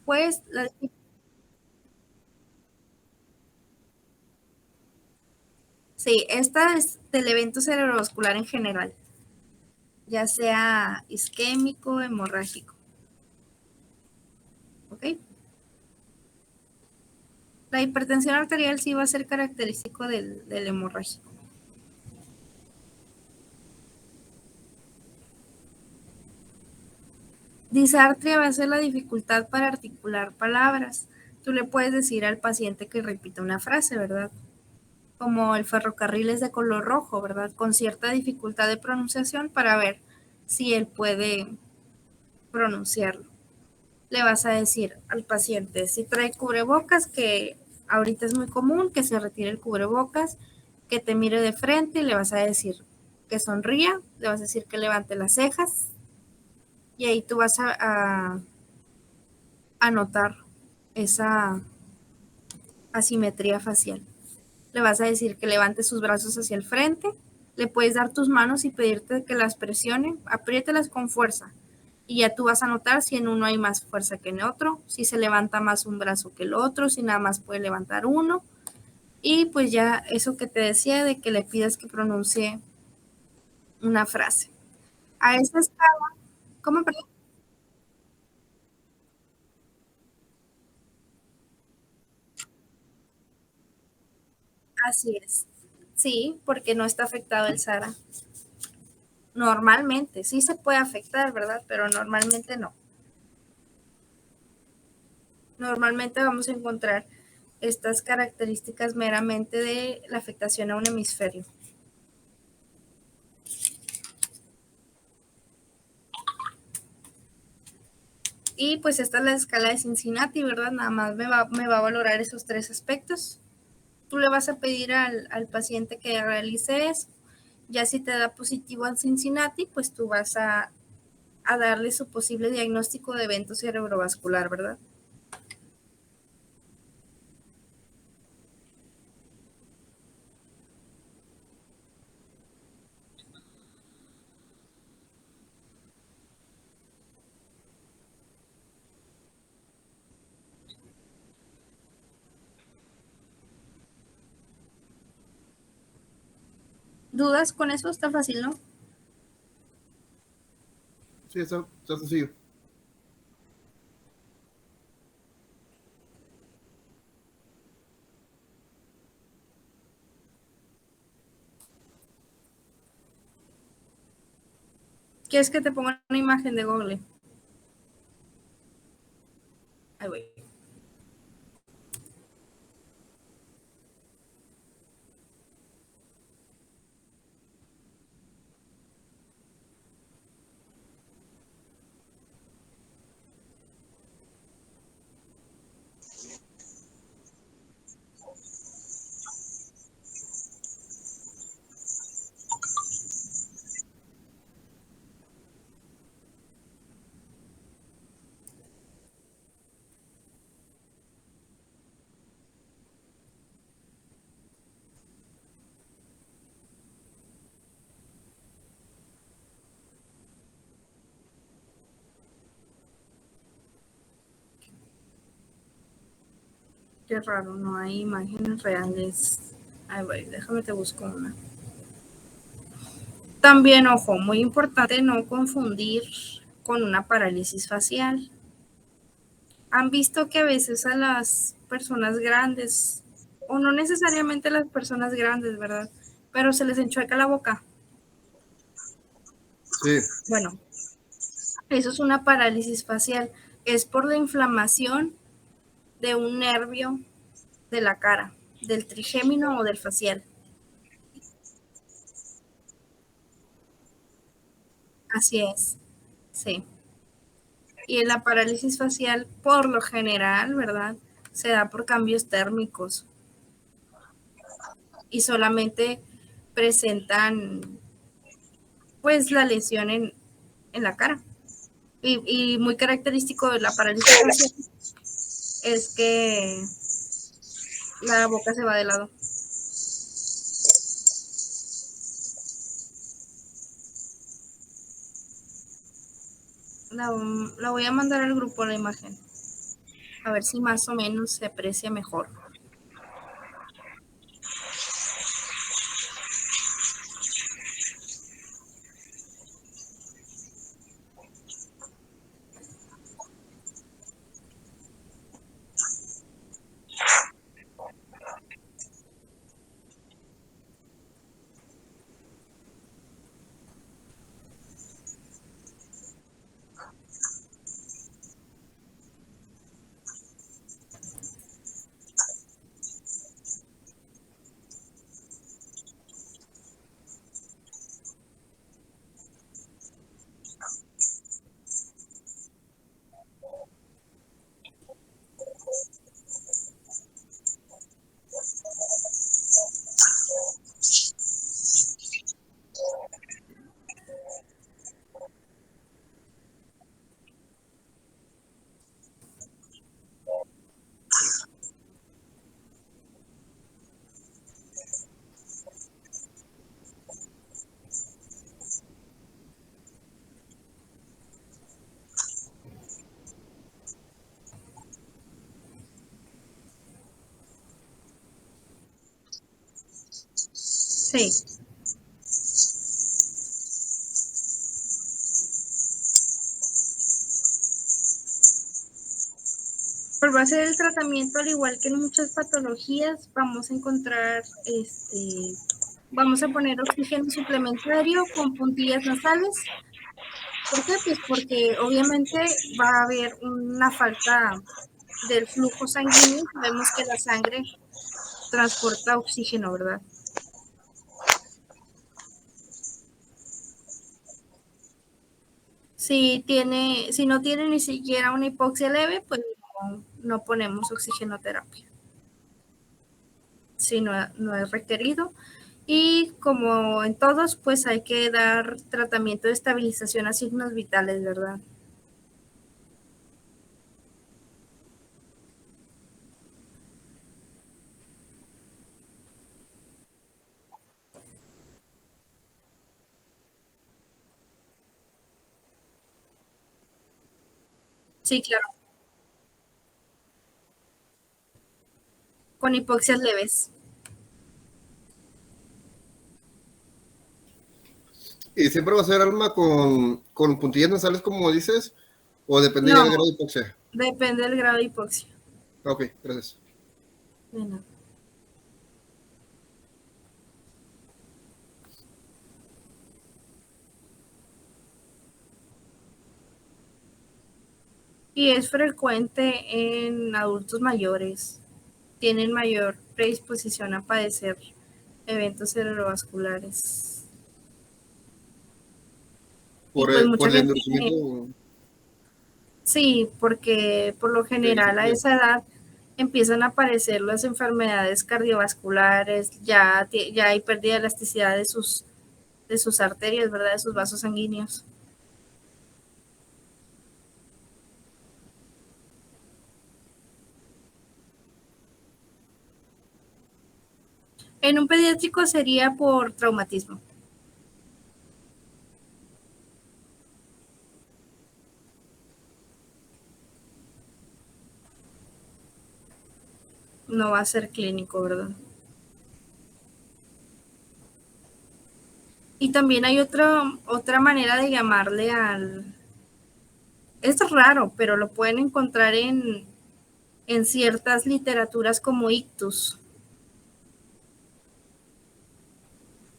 pues, sí, esta es del evento cerebrovascular en general, ya sea isquémico, hemorrágico. ¿Ok? La hipertensión arterial sí va a ser característico del hemorrágico. Disartria va a ser la dificultad para articular palabras. Tú le puedes decir al paciente que repita una frase, ¿verdad? Como el ferrocarril es de color rojo, ¿verdad? Con cierta dificultad de pronunciación para ver si él puede pronunciarlo. Le vas a decir al paciente, si trae cubrebocas, que ahorita es muy común que se retire el cubrebocas, que te mire de frente y le vas a decir que sonría, le vas a decir que levante las cejas y ahí tú vas a notar esa asimetría facial. Le vas a decir que levante sus brazos hacia el frente, le puedes dar tus manos y pedirte que las presione, apriételas con fuerza y ya tú vas a notar si en uno hay más fuerza que en otro, si se levanta más un brazo que el otro, si nada más puede levantar uno y pues ya eso que te decía de que le pidas que pronuncie una frase. A esa escala, ¿cómo? Perdón? Así es. Sí, porque no está afectado el SARA. Normalmente, sí se puede afectar, ¿verdad? Pero normalmente no. Normalmente vamos a encontrar estas características meramente de la afectación a un hemisferio. Y pues esta es la escala de Cincinnati, ¿verdad? Nada más me va a valorar esos tres aspectos. Tú le vas a pedir al paciente que realice eso. Ya si te da positivo en Cincinnati, pues tú vas a darle su posible diagnóstico de evento cerebrovascular, ¿verdad? ¿Dudas con eso? Está fácil, ¿no? Sí, está sencillo. ¿Quieres que te ponga una imagen de Google? Ahí voy. Qué raro, no hay imágenes reales. Ay, voy, déjame te busco una. También, ojo, muy importante no confundir con una parálisis facial. Han visto que a veces a las personas grandes, o no necesariamente a las personas grandes, ¿verdad? Pero se les enchueca la boca. Sí. Bueno, eso es una parálisis facial. Es por la inflamación de un nervio de la cara, del trigémino o del facial. Así es, sí. Y en la parálisis facial, por lo general, ¿verdad? Se da por cambios térmicos y solamente presentan pues la lesión en la cara. Y muy característico de la parálisis facial es que la boca se va de lado. La voy a mandar al grupo la imagen. A ver si más o menos se aprecia mejor. Sí. Por base del tratamiento, al igual que en muchas patologías, vamos a encontrar, vamos a poner oxígeno suplementario con puntillas nasales. ¿Por qué? Pues porque obviamente va a haber una falta del flujo sanguíneo. Sabemos que la sangre transporta oxígeno, ¿verdad? Si no tiene ni siquiera una hipoxia leve, pues no ponemos oxigenoterapia. Si no es requerido. Y como en todos, pues hay que dar tratamiento de estabilización a signos vitales, ¿verdad? Sí, claro. Con hipoxias leves. ¿Y siempre va a ser Alma con puntillas nasales, como dices? ¿O depende ya No, del grado de hipoxia? depende del grado de hipoxia. Ok, gracias. Bueno. Y es frecuente en adultos mayores. Tienen mayor predisposición a padecer eventos cerebrovasculares. Y pues mucha Por el gente, endurecimiento sí, porque por lo de general a disciplina. esa edad empiezan a aparecer las enfermedades cardiovasculares, ya hay pérdida de elasticidad de sus arterias, ¿verdad? De sus vasos sanguíneos. En un pediátrico sería por traumatismo. no va a ser clínico, ¿verdad? Y también hay otra manera de llamarle al... Es raro, pero lo pueden encontrar en ciertas literaturas como ictus.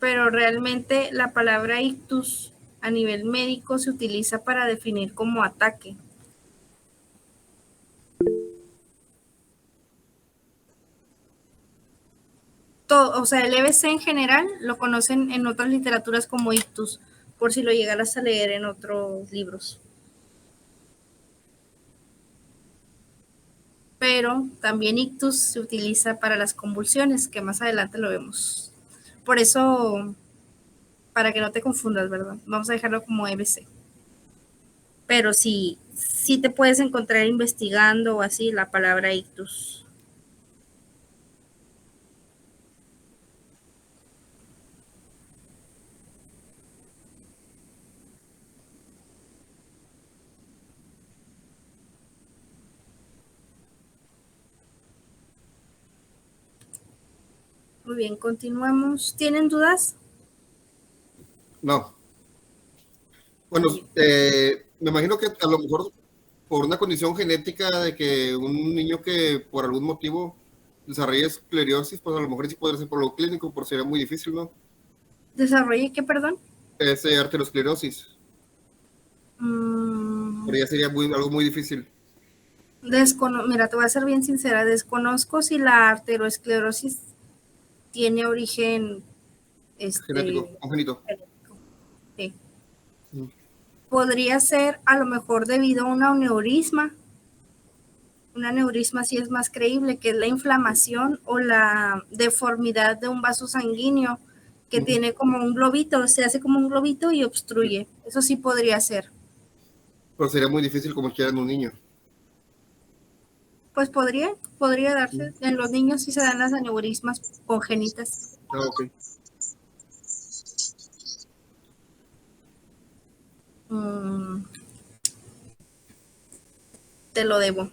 Pero realmente la palabra ictus a nivel médico se utiliza para definir como ataque. O sea, el EBC en general lo conocen en otras literaturas como ictus, por si lo llegaras a leer en otros libros. Pero también ictus se utiliza para las convulsiones, que más adelante lo vemos. Por eso, para que no te confundas, ¿verdad? Vamos a dejarlo como EBC. Pero sí te puedes encontrar investigando o así la palabra ictus. Muy bien, continuamos. ¿Tienen dudas? No. Bueno, me imagino que a lo mejor por una condición genética de que un niño que por algún motivo desarrolle esclerosis, pues a lo mejor sí podría ser por lo clínico, por sería muy difícil, ¿no? ¿Desarrolle qué, perdón? Ese arteriosclerosis. Pero ya sería algo muy difícil. Mira, te voy a ser bien sincera, desconozco si la arteriosclerosis tiene origen Genético, congénito. Sí. Podría ser a lo mejor debido a un aneurisma. Un aneurisma sí es más creíble, que es la inflamación o la deformidad de un vaso sanguíneo que tiene como un globito, se hace como un globito y obstruye. Eso sí podría ser. Pero sería muy difícil como quiera en un niño. Pues podría darse. En los niños sí se dan las aneurismas congénitas. Ah, ok. Te lo debo.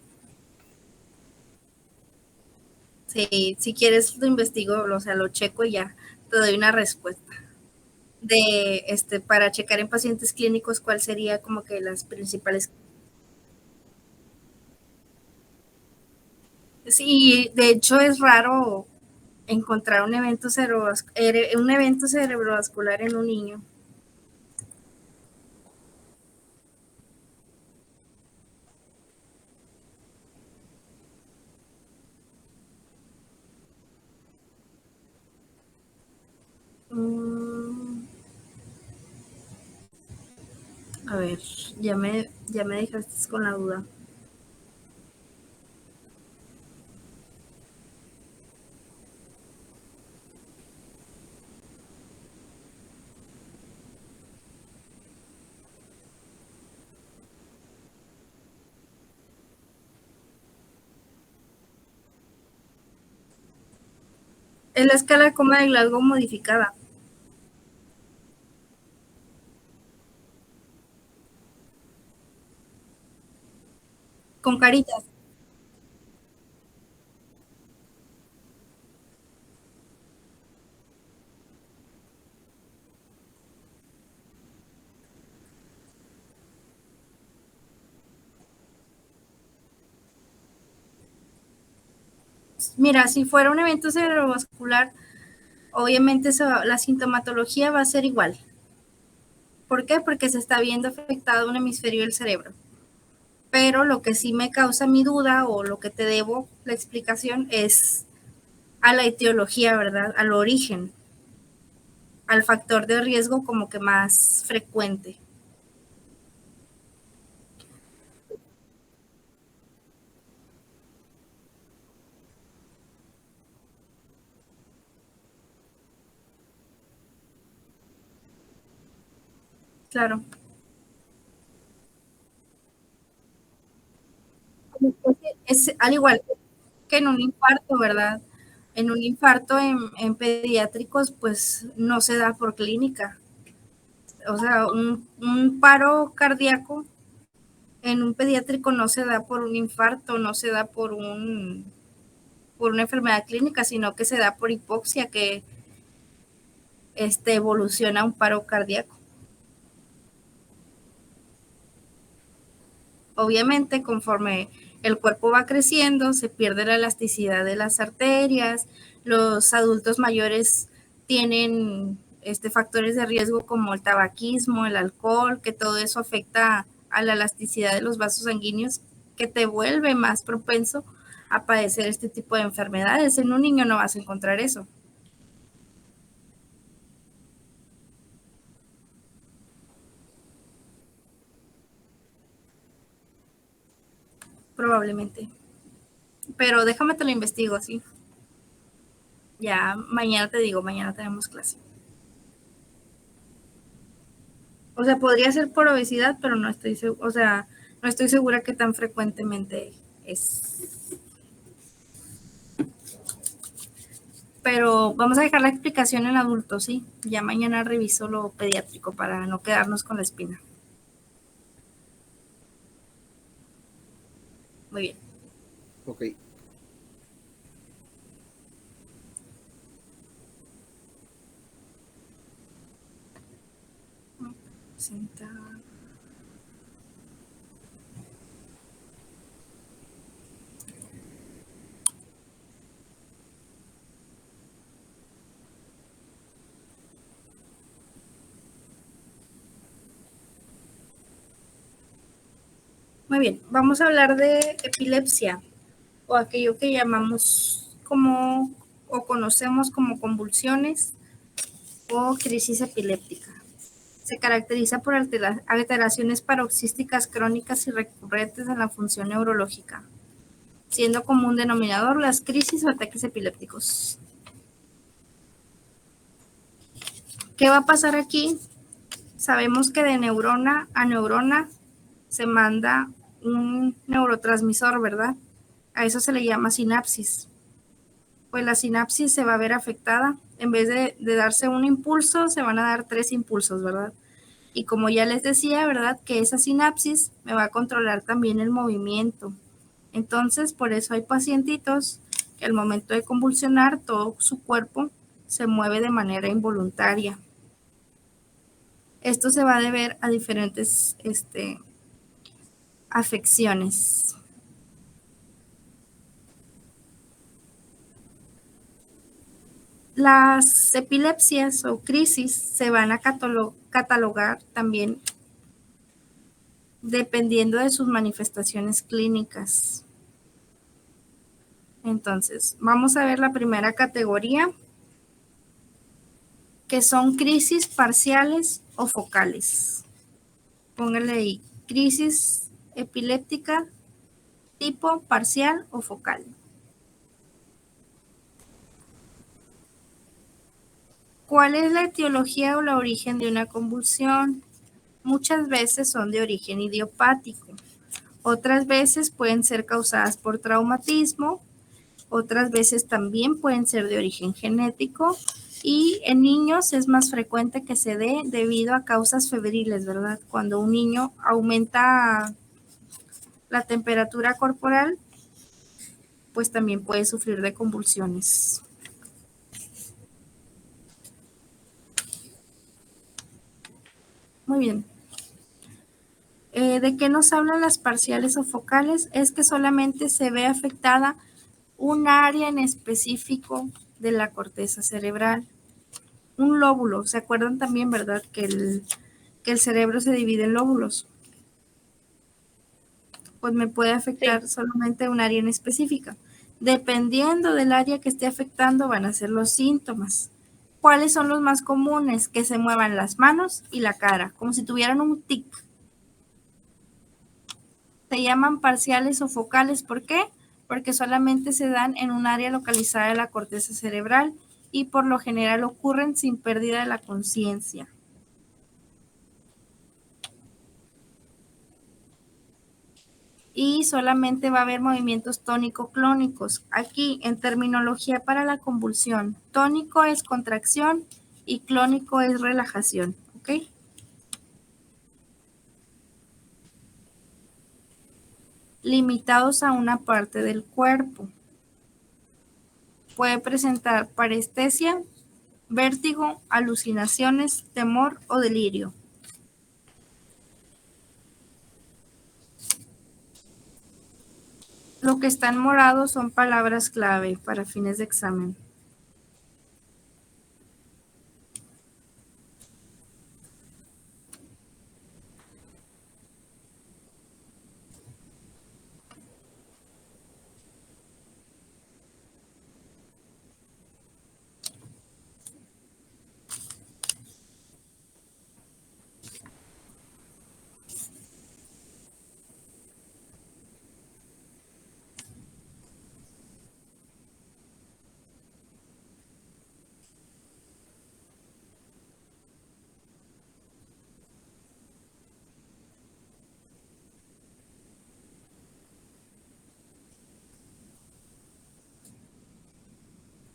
Sí, si quieres lo investigo, o sea, lo checo y ya te doy una respuesta. Para checar en pacientes clínicos, ¿cuál sería como que las principales? Sí, de hecho es raro encontrar un evento cerebrovascular en un niño. A ver, ya me dejaste con la duda. Es la escala de coma de Glasgow modificada. Con caritas. Mira, si fuera un evento cerebrovascular, obviamente la sintomatología va a ser igual. ¿Por qué? Porque se está viendo afectado un hemisferio del cerebro. Pero lo que sí me causa mi duda o lo que te debo la explicación es a la etiología, ¿verdad? Al origen, al factor de riesgo como que más frecuente. Claro. Es al igual que en un infarto, ¿verdad? En un infarto en pediátricos, pues no se da por clínica. O sea, un paro cardíaco en un pediátrico no se da por un infarto, no se da por un por una enfermedad clínica, sino que se da por hipoxia que evoluciona a un paro cardíaco. Obviamente, conforme el cuerpo va creciendo, se pierde la elasticidad de las arterias. Los adultos mayores tienen factores de riesgo como el tabaquismo, el alcohol, que todo eso afecta a la elasticidad de los vasos sanguíneos, que te vuelve más propenso a padecer este tipo de enfermedades. En un niño no vas a encontrar eso. Probablemente. Pero déjame te lo investigo, ¿sí? Ya mañana te digo, mañana tenemos clase. O sea, podría ser por obesidad, pero no estoy segura que tan frecuentemente es. Pero vamos a dejar la explicación en adultos, ¿sí? Ya mañana reviso lo pediátrico para no quedarnos con la espina. Muy bien. Ok. Sentar. Muy bien, vamos a hablar de epilepsia o aquello que llamamos como o conocemos como convulsiones o crisis epiléptica. Se caracteriza por alteraciones paroxísticas crónicas y recurrentes en la función neurológica, siendo común denominador las crisis o ataques epilépticos. ¿Qué va a pasar aquí? Sabemos que de neurona a neurona se manda un neurotransmisor, ¿verdad? A eso se le llama sinapsis. Pues la sinapsis se va a ver afectada. En vez de darse un impulso, se van a dar 3 impulsos, ¿verdad? Y como ya les decía, ¿verdad? Que esa sinapsis me va a controlar también el movimiento. Entonces, por eso hay pacientitos que al momento de convulsionar, todo su cuerpo se mueve de manera involuntaria. Esto se va a deber a diferentes afecciones. Las epilepsias o crisis se van a catalogar también dependiendo de sus manifestaciones clínicas. Entonces, vamos a ver la primera categoría, que son crisis parciales o focales. Póngale ahí, crisis epiléptica tipo parcial o focal. ¿Cuál es la etiología o el origen de una convulsión? Muchas veces son de origen idiopático. Otras veces pueden ser causadas por traumatismo. Otras veces también pueden ser de origen genético. Y en niños es más frecuente que se dé debido a causas febriles, ¿verdad? Cuando un niño aumenta la temperatura corporal, pues también puede sufrir de convulsiones. Muy bien. ¿De qué nos hablan las parciales o focales? Es que solamente se ve afectada un área en específico de la corteza cerebral. Un lóbulo. ¿Se acuerdan también, verdad? Que el cerebro se divide en lóbulos. Pues me puede afectar solamente un área en específica. Dependiendo del área que esté afectando, van a ser los síntomas. ¿Cuáles son los más comunes? Que se muevan las manos y la cara, como si tuvieran un tic. Se llaman parciales o focales. ¿Por qué? Porque solamente se dan en un área localizada de la corteza cerebral y por lo general ocurren sin pérdida de la conciencia. Y solamente va a haber movimientos tónico-clónicos. Aquí, en terminología para la convulsión, tónico es contracción y clónico es relajación, ¿ok? Limitados a una parte del cuerpo. Puede presentar parestesia, vértigo, alucinaciones, temor o delirio. Lo que está en morado son palabras clave para fines de examen.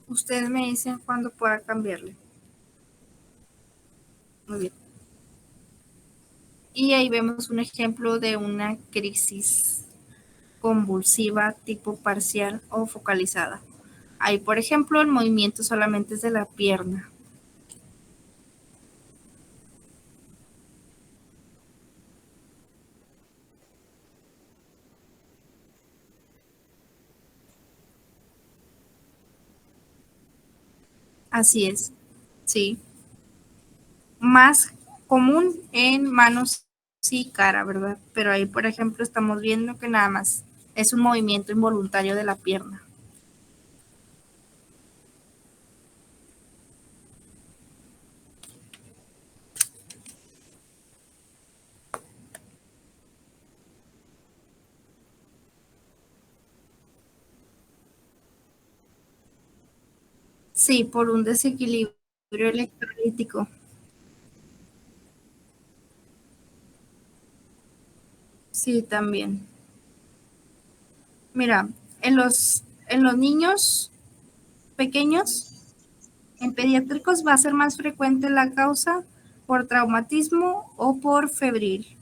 Ustedes me dicen cuándo pueda cambiarle. Muy bien. Y ahí vemos un ejemplo de una crisis convulsiva tipo parcial o focalizada. Ahí, por ejemplo, el movimiento solamente es de la pierna. Así es, sí. Más común en manos y cara, ¿verdad? Pero ahí, por ejemplo, estamos viendo que nada más es un movimiento involuntario de la pierna. Sí, por un desequilibrio electrolítico. Sí, también. Mira, en los niños pequeños, en pediátricos va a ser más frecuente la causa por traumatismo o por febril,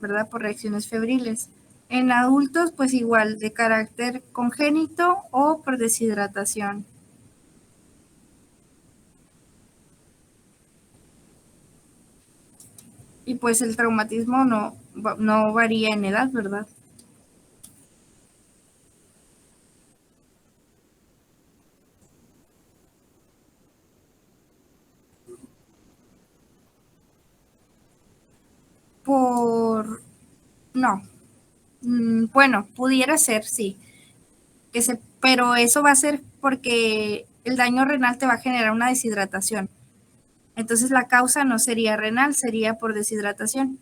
¿verdad? Por reacciones febriles. En adultos, pues igual, de carácter congénito o por deshidratación. Y pues el traumatismo no varía en edad, ¿verdad? Por... No. Bueno, pudiera ser, sí. Pero eso va a ser porque el daño renal te va a generar una deshidratación. Entonces la causa no sería renal, sería por deshidratación.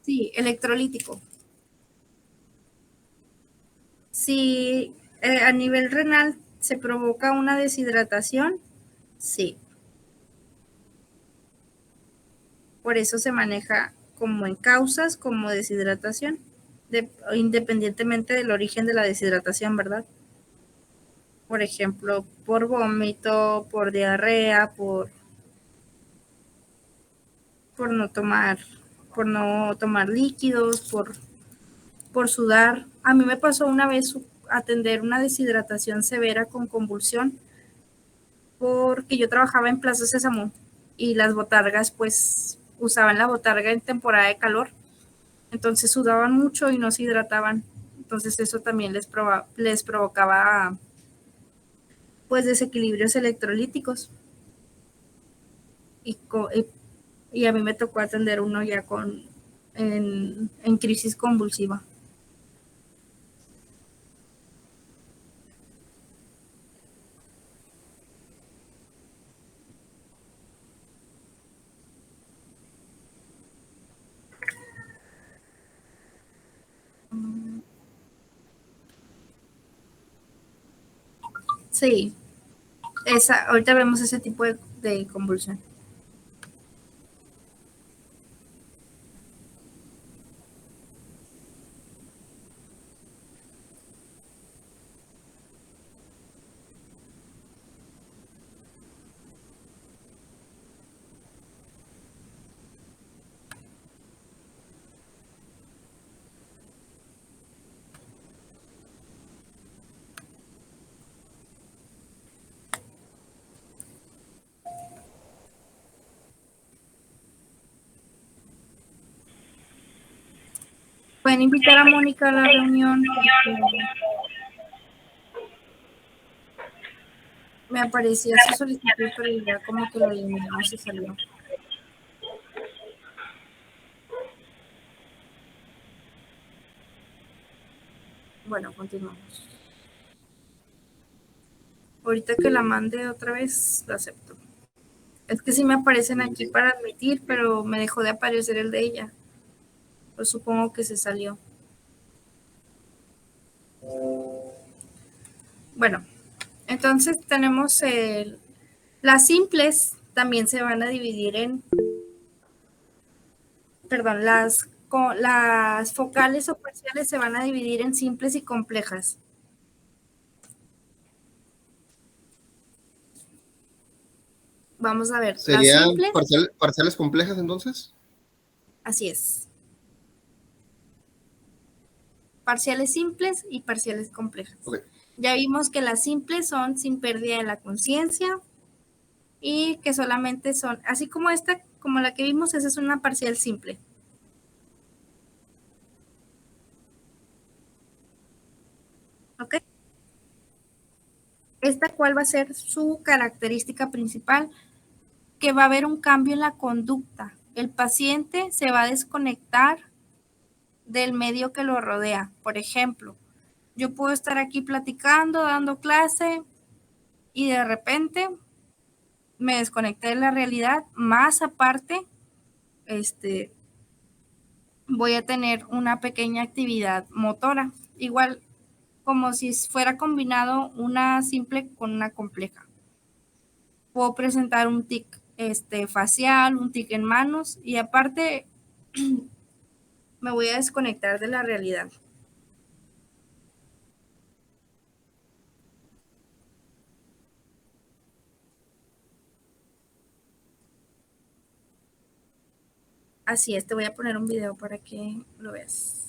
Sí, electrolítico. Si a nivel renal se provoca una deshidratación, sí. Por eso se maneja como en causas, como deshidratación, independientemente del origen de la deshidratación, ¿verdad? Por ejemplo, por vómito, por diarrea, por no tomar, por no tomar líquidos, por sudar. A mí me pasó una vez atender una deshidratación severa con convulsión porque yo trabajaba en Plaza Sésamo y las botargas pues usaban la botarga en temporada de calor, entonces sudaban mucho y no se hidrataban, entonces eso también les provocaba pues desequilibrios electrolíticos y, y a mí me tocó atender uno ya en crisis convulsiva. Sí, ahorita vemos ese tipo de convulsión. pueden invitar a Mónica a la reunión. Me aparecía su solicitud, pero ya como que lo eliminamos y salió. Bueno, continuamos. Ahorita que la mande otra vez, la acepto. Es que sí me aparecen aquí para admitir, pero me dejó de aparecer el de ella. Pues supongo que se salió. Bueno, entonces tenemos las simples también se van a dividir en, perdón, las focales o parciales se van a dividir en simples y complejas. Vamos a ver. ¿Serían las simples, parciales complejas entonces? así es. Parciales simples y parciales complejas. Okay. Ya vimos que las simples son sin pérdida de la conciencia y que solamente son, así como esta, como la que vimos, esa es una parcial simple. ¿Ok? Esta cuál va a ser su característica principal, que va a haber un cambio en la conducta. El paciente se va a desconectar del medio que lo rodea. Por ejemplo, yo puedo estar aquí platicando, dando clase y de repente me desconecté de la realidad, más aparte, voy a tener una pequeña actividad motora, igual como si fuera combinado una simple con una compleja. Puedo presentar un tic facial, un tic en manos y aparte me voy a desconectar de la realidad. Así es, te voy a poner un video para que lo veas.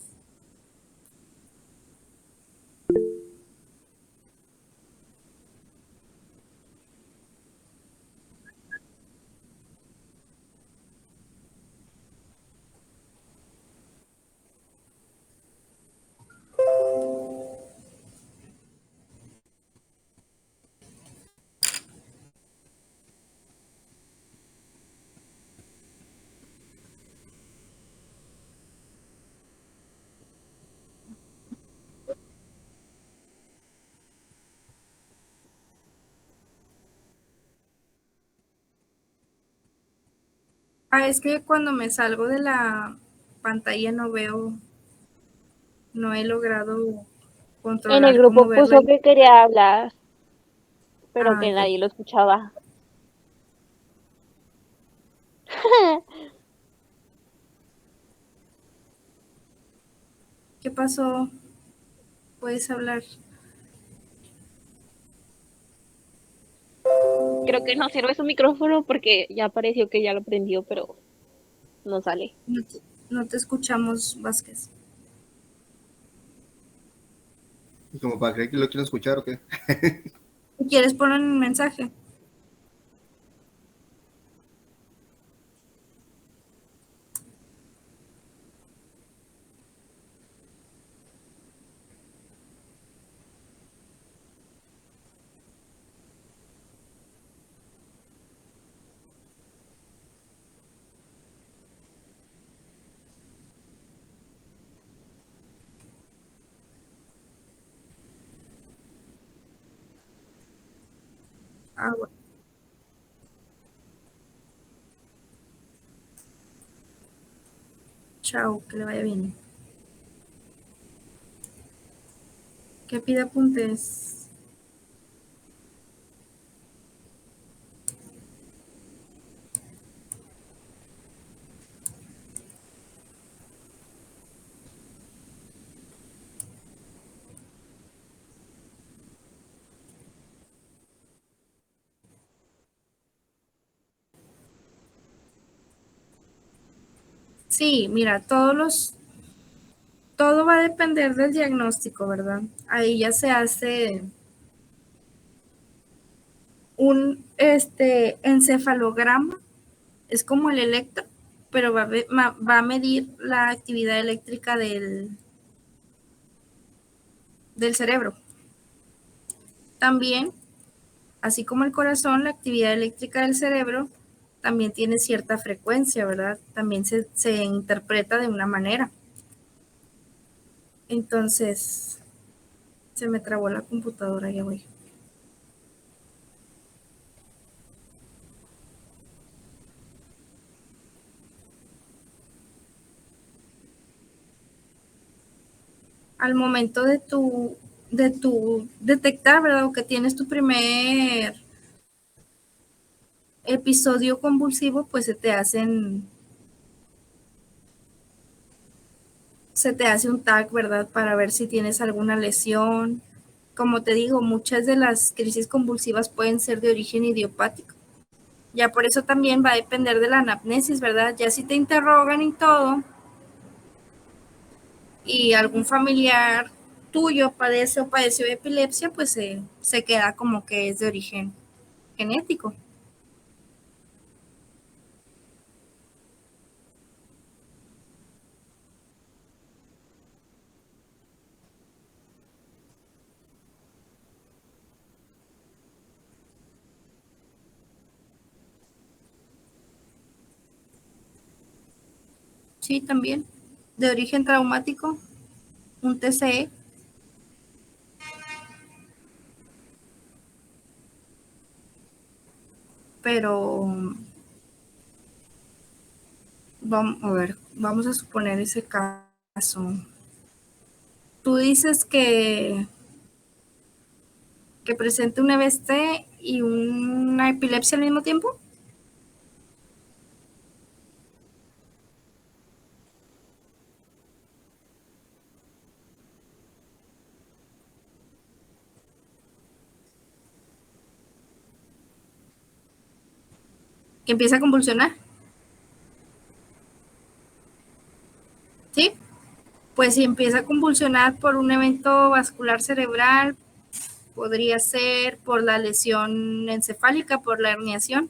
Es que cuando me salgo de la pantalla no veo, no he logrado En el controlar cómo grupo verla. puso que quería hablar, pero que Ok. nadie lo escuchaba. ¿Qué pasó? ¿Puedes hablar? Creo que no sirve su micrófono porque ya pareció que ya lo prendió, pero no sale. No te escuchamos, Vázquez. Como para creer que lo quieren escuchar o qué. Si quieres poner un mensaje. Bueno. Chao, que le vaya bien. Que pida apuntes. Sí, mira, todo va a depender del diagnóstico, ¿verdad? Ahí ya se hace un encefalograma, es como el electro, pero va a medir la actividad eléctrica del cerebro. También, así como el corazón, la actividad eléctrica del cerebro también tiene cierta frecuencia, ¿verdad? También se interpreta de una manera. Entonces, se me trabó la computadora, ya voy. Al momento de tu detectar, ¿verdad? O que tienes tu primer episodio convulsivo, pues se te hace un TAC, ¿verdad? Para ver si tienes alguna lesión. Como te digo, muchas de las crisis convulsivas pueden ser de origen idiopático. Ya por eso también va a depender de la anamnesis, ¿verdad? Ya si te interrogan y todo, y algún familiar tuyo padece o padeció de epilepsia, pues se queda como que es de origen genético. Sí, también. De origen traumático, un TCE. Pero vamos a suponer ese caso. Tú dices que presente un EBST y una epilepsia al mismo tiempo. Que empieza a convulsionar. ¿Sí? Pues si empieza a convulsionar por un evento vascular cerebral, podría ser por la lesión encefálica, por la herniación.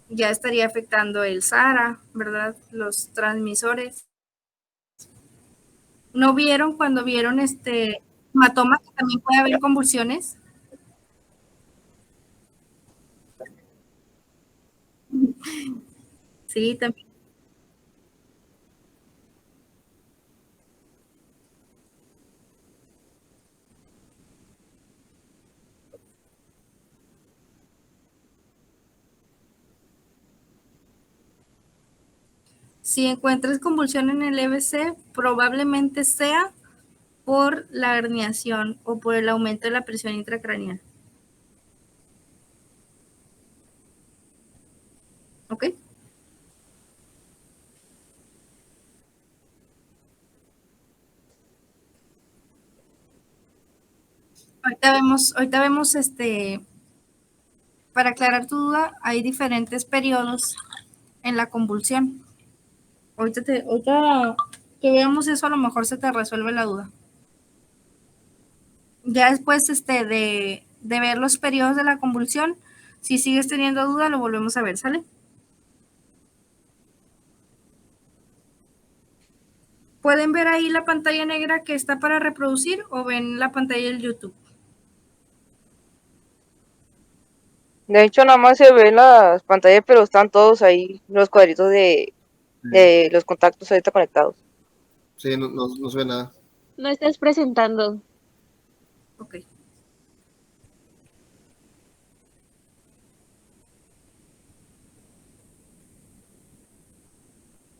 Ya estaría afectando el SARA, ¿verdad? Los transmisores. ¿No vieron cuando vieron hematoma que también puede haber convulsiones? Sí, también. Si encuentras convulsión en el EBC, probablemente sea por la herniación o por el aumento de la presión intracraneal. ¿Ok? Ahorita vemos para aclarar tu duda, hay diferentes periodos en la convulsión. Ahorita que veamos eso, a lo mejor se te resuelve la duda. Ya después de ver los periodos de la convulsión, si sigues teniendo duda, lo volvemos a ver, ¿sale? ¿Pueden ver ahí la pantalla negra que está para reproducir o ven la pantalla del YouTube? De hecho, nada más se ven las pantallas, pero están todos ahí, los cuadritos de los contactos ahorita conectados. Sí, no se ve nada. No estás presentando. Ok.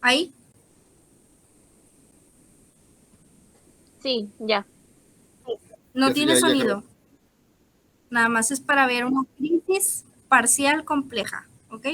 Ahí, Sí, ya. no tiene Ya sonido. acabó. Nada más es para ver una crisis parcial compleja, ¿ok?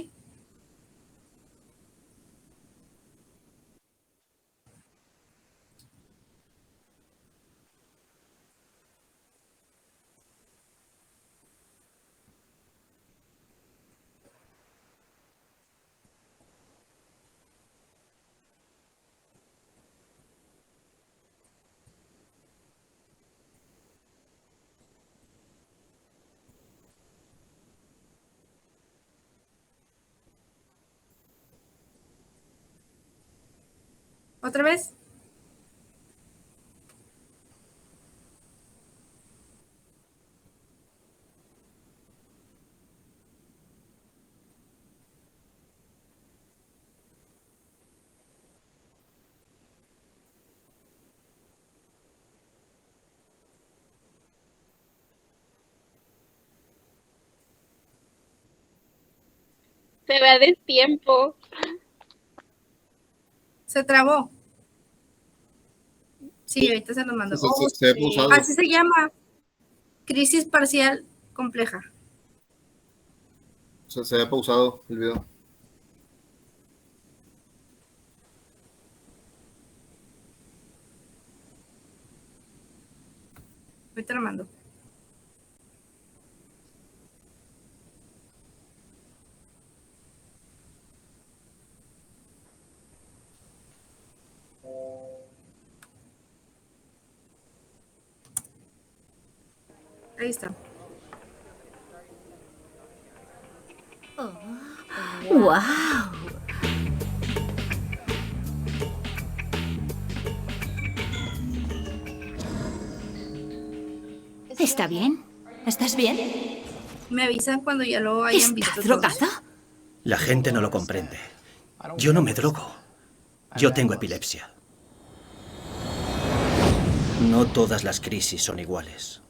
¿Otra vez? Se ve a destiempo. Se trabó. Sí, ahorita se lo mando. Se ve pausado. Así se llama. Crisis parcial compleja. Se ve pausado el video. Ahorita lo mando. Ahí está. ¡Wow! ¿Está bien? ¿Estás bien? Me avisan cuando ya lo hayan visto ¿Está todos. drogado? La gente no lo comprende. Yo no me drogo. Yo tengo epilepsia. No todas las crisis son iguales.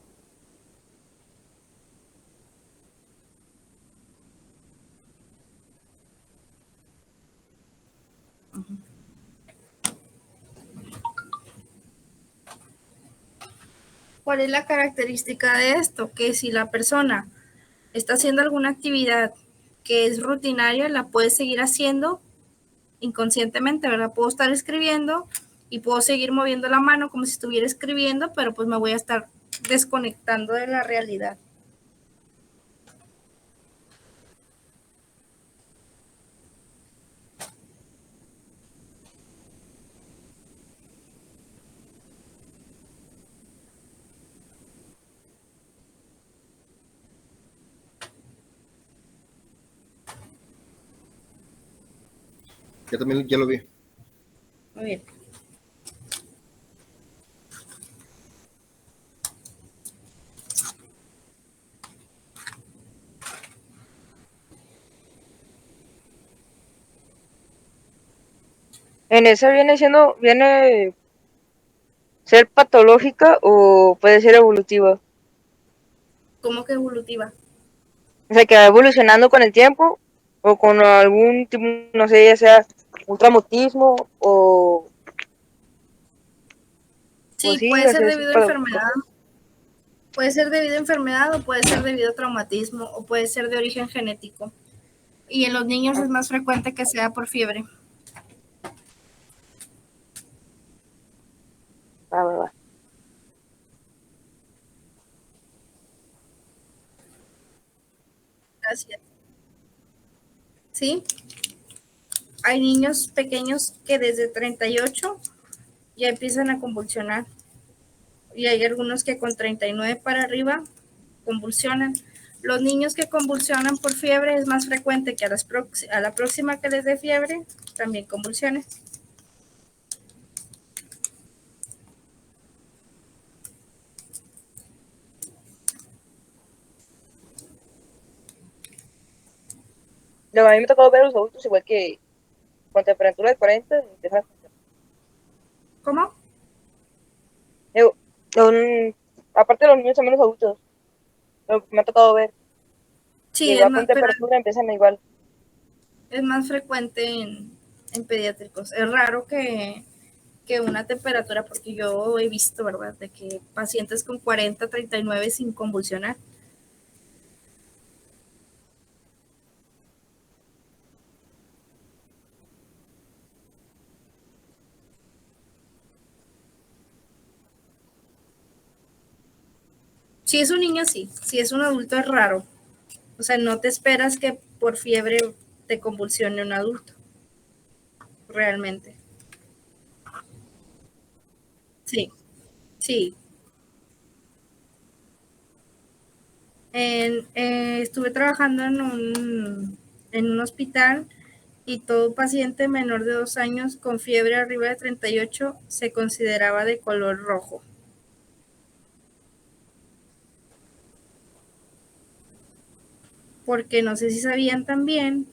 ¿Cuál es la característica de esto? Que si la persona está haciendo alguna actividad que es rutinaria, la puede seguir haciendo inconscientemente, ¿verdad? Puedo estar escribiendo y puedo seguir moviendo la mano como si estuviera escribiendo, pero pues me voy a estar desconectando de la realidad. Yo también ya lo vi. Muy bien. En esa viene ser patológica o puede ser evolutiva. ¿Cómo que evolutiva? O sea, que va evolucionando con el tiempo o con algún tipo, no sé, ya sea un traumatismo o Sí, sí, puede o ser sea, debido a enfermedad. Puede ser debido a enfermedad o puede ser debido a traumatismo o puede ser de origen genético. Y en los niños es más frecuente que sea por fiebre. va. Gracias. ¿Sí? Hay niños pequeños que desde 38 ya empiezan a convulsionar. Y hay algunos que con 39 para arriba convulsionan. Los niños que convulsionan por fiebre es más frecuente que a la próxima que les dé fiebre también convulsionen. Luego, a mí me tocó ver a los adultos igual que con temperatura de 40 empiezan a ¿Cómo? Digo, aparte de los niños también los adultos. Lo que me ha tocado ver. Sí, Igual con temperatura empiezan igual. es más frecuente en pediátricos. Es raro que una temperatura, porque yo he visto, ¿verdad?, de que pacientes con 40, 39 sin convulsionar. Si es un niño, sí. Si es un adulto, es raro. O sea, no te esperas que por fiebre te convulsione un adulto. Realmente. Sí, sí. Estuve trabajando en un hospital y todo paciente menor de 2 años con fiebre arriba de 38 se consideraba de color rojo. Porque no sé si sabían también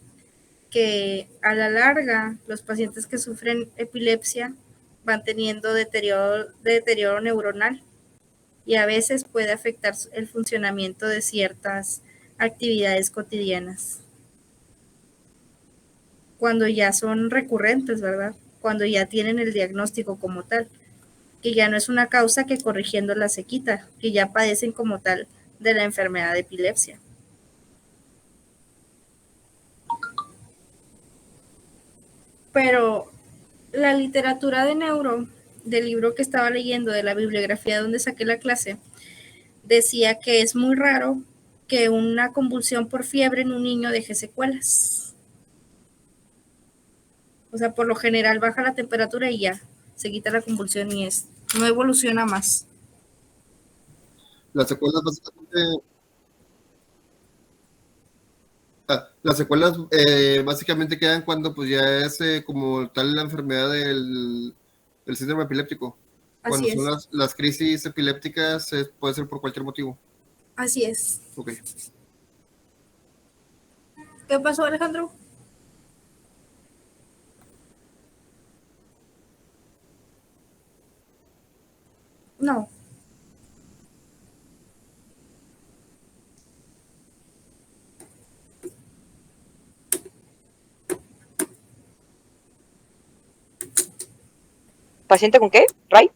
que a la larga los pacientes que sufren epilepsia van teniendo deterioro neuronal y a veces puede afectar el funcionamiento de ciertas actividades cotidianas. Cuando ya son recurrentes, ¿verdad? Cuando ya tienen el diagnóstico como tal, que ya no es una causa que corrigiéndola se quita, que ya padecen como tal de la enfermedad de epilepsia. Pero la literatura de neuro, del libro que estaba leyendo, de la bibliografía donde saqué la clase, decía que es muy raro que una convulsión por fiebre en un niño deje secuelas. O sea, por lo general baja la temperatura y ya, se quita la convulsión y no evoluciona más. Las secuelas básicamente, las secuelas básicamente quedan cuando pues ya es como tal la enfermedad del síndrome epiléptico. Cuando Así son es. las crisis epilépticas, puede ser por cualquier motivo. Así es. Ok. ¿Qué pasó, Alejandro? No. ¿Paciente con qué? ¿Ray?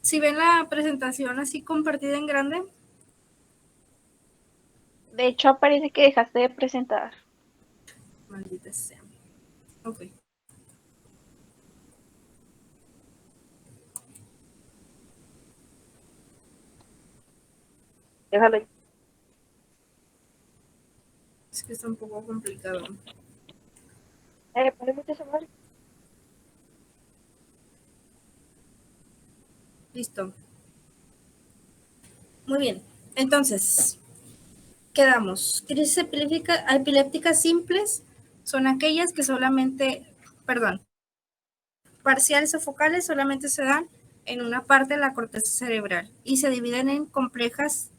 Si ven la presentación así compartida en grande. De hecho, parece que dejaste de presentar. Maldita sea. Ok. Déjalo ahí. Es que está un poco complicado. Ponle mucho esa madre. Listo. Muy bien. Entonces, quedamos. Crisis epilépticas simples son aquellas que parciales o focales solamente se dan en una parte de la corteza cerebral y se dividen en complejas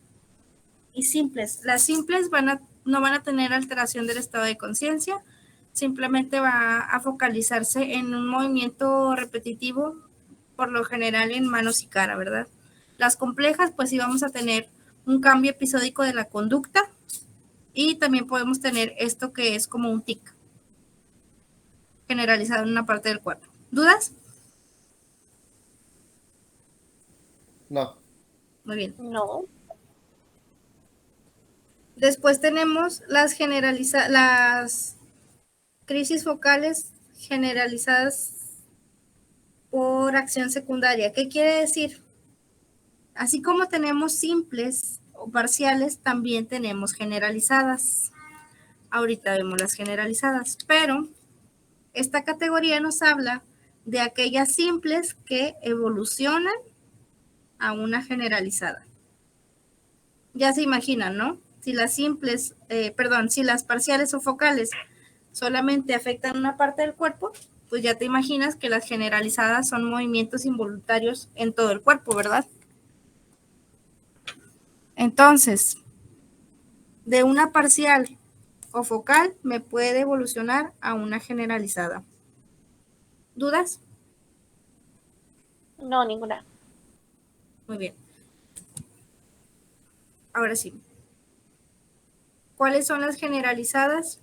y simples. Las simples no van a tener alteración del estado de conciencia, simplemente va a focalizarse en un movimiento repetitivo, por lo general en manos y cara, ¿verdad? Las complejas, pues sí vamos a tener un cambio episódico de la conducta y también podemos tener esto que es como un tic generalizado en una parte del cuerpo. ¿Dudas? No. Muy bien. No. Después tenemos las crisis focales generalizadas por acción secundaria. ¿Qué quiere decir? Así como tenemos simples o parciales, también tenemos generalizadas. Ahorita vemos las generalizadas, pero esta categoría nos habla de aquellas simples que evolucionan a una generalizada. Ya se imaginan, ¿no? Si si las parciales o focales solamente afectan una parte del cuerpo, pues ya te imaginas que las generalizadas son movimientos involuntarios en todo el cuerpo, ¿verdad? Entonces, de una parcial o focal me puede evolucionar a una generalizada. ¿Dudas? No, ninguna. Muy bien. Ahora sí. ¿Cuáles son las generalizadas?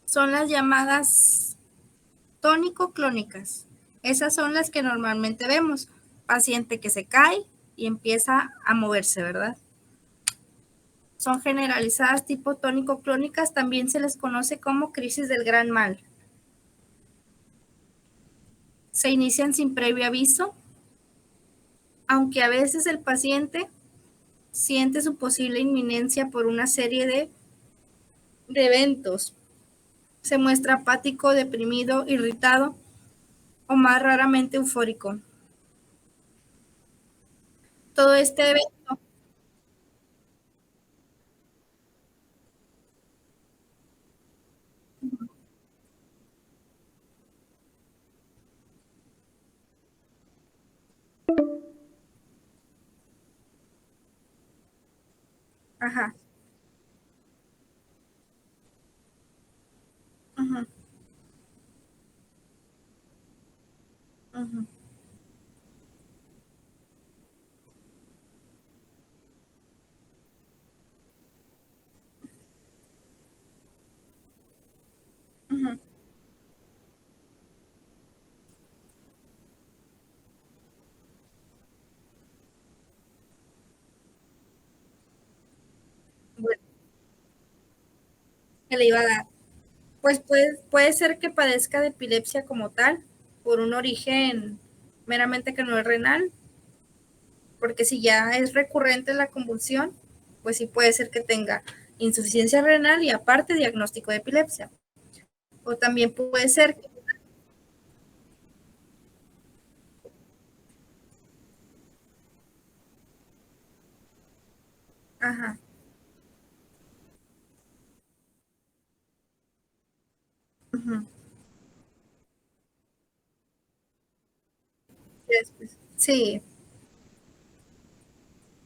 son las llamadas tónico-clónicas. Esas son las que normalmente vemos. Paciente que se cae y empieza a moverse, ¿verdad? Son generalizadas tipo tónico-clónicas, también se les conoce como crisis del gran mal. Se inician sin previo aviso, aunque a veces el paciente siente su posible inminencia por una serie de eventos. Se muestra apático, deprimido, irritado o más raramente eufórico. Todo este evento ajá. Uh-huh. Uh-huh. Uh-huh. Bueno, que le iba a dar. Pues puede ser que padezca de epilepsia como tal, por un origen meramente que no es renal, porque si ya es recurrente la convulsión, pues sí puede ser que tenga insuficiencia renal y aparte diagnóstico de epilepsia. O también puede ser que, ajá, uh-huh. Sí,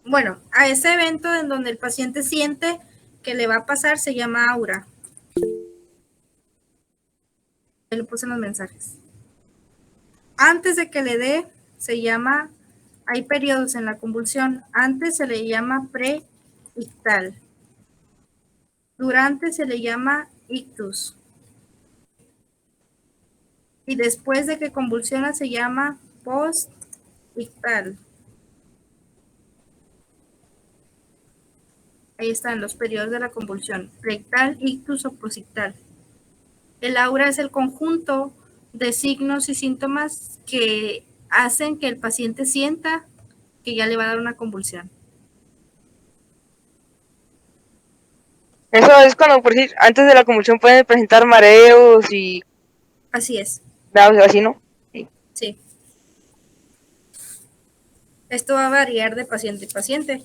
bueno, a ese evento en donde el paciente siente que le va a pasar se llama aura. Ahí lo puse en los mensajes. Antes de que le dé, se llama, hay periodos en la convulsión, antes se le llama pre-ictal, durante se le llama ictus, y después de que convulsiona se llama post-ictal. Ahí están los periodos de la convulsión, preictal, ictus o posictal. El aura es el conjunto de signos y síntomas que hacen que el paciente sienta que ya le va a dar una convulsión. Eso es cuando, por decir, antes de la convulsión pueden presentar mareos y Así es. así, ¿no? Sí. Sí. Esto va a variar de paciente a paciente,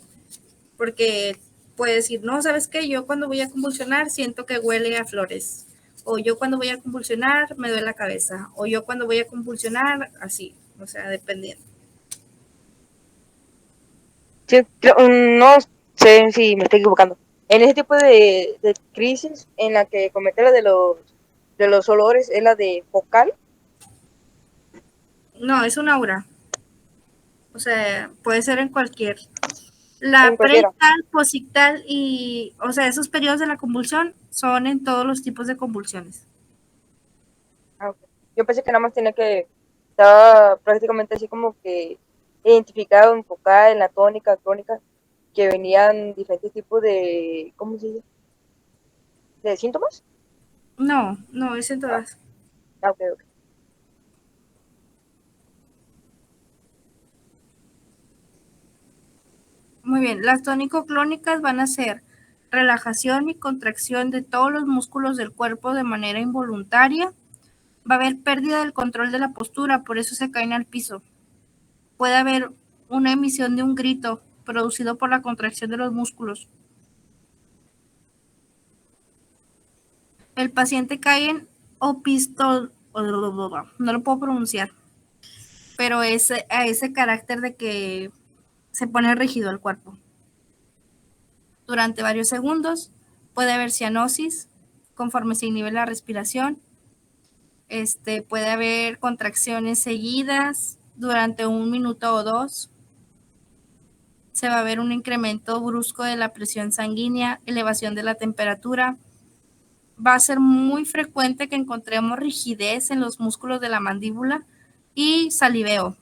porque puede decir, no, ¿sabes qué? Yo cuando voy a convulsionar siento que huele a flores, o yo cuando voy a convulsionar me duele la cabeza, o yo cuando voy a convulsionar así, o sea, dependiendo. Sí, no sé si me estoy equivocando. En ese tipo de crisis, en la que comenté la de los olores, es la de focal. No, es un aura. O sea, puede ser en cualquier. La En cualquiera. preictal, posictal y, o sea, esos periodos de la convulsión son en todos los tipos de convulsiones. Ah, okay. Yo pensé que nada más tenía que, estaba prácticamente así como que identificado en focal, en la tónica, crónica, que venían diferentes tipos de, ¿cómo se dice? ¿De síntomas? No, no, es en Ah, todas. ok, ok. Muy bien, las tónico-clónicas van a ser relajación y contracción de todos los músculos del cuerpo de manera involuntaria. Va a haber pérdida del control de la postura, por eso se caen al piso. Puede haber una emisión de un grito producido por la contracción de los músculos. El paciente cae en opistol, no lo puedo pronunciar, pero es a ese carácter de que se pone rígido el cuerpo. Durante varios segundos puede haber cianosis conforme se inhibe la respiración. Puede haber contracciones seguidas durante 1 minuto o 2. Se va a ver un incremento brusco de la presión sanguínea, elevación de la temperatura, va a ser muy frecuente que encontremos rigidez en los músculos de la mandíbula y saliveo,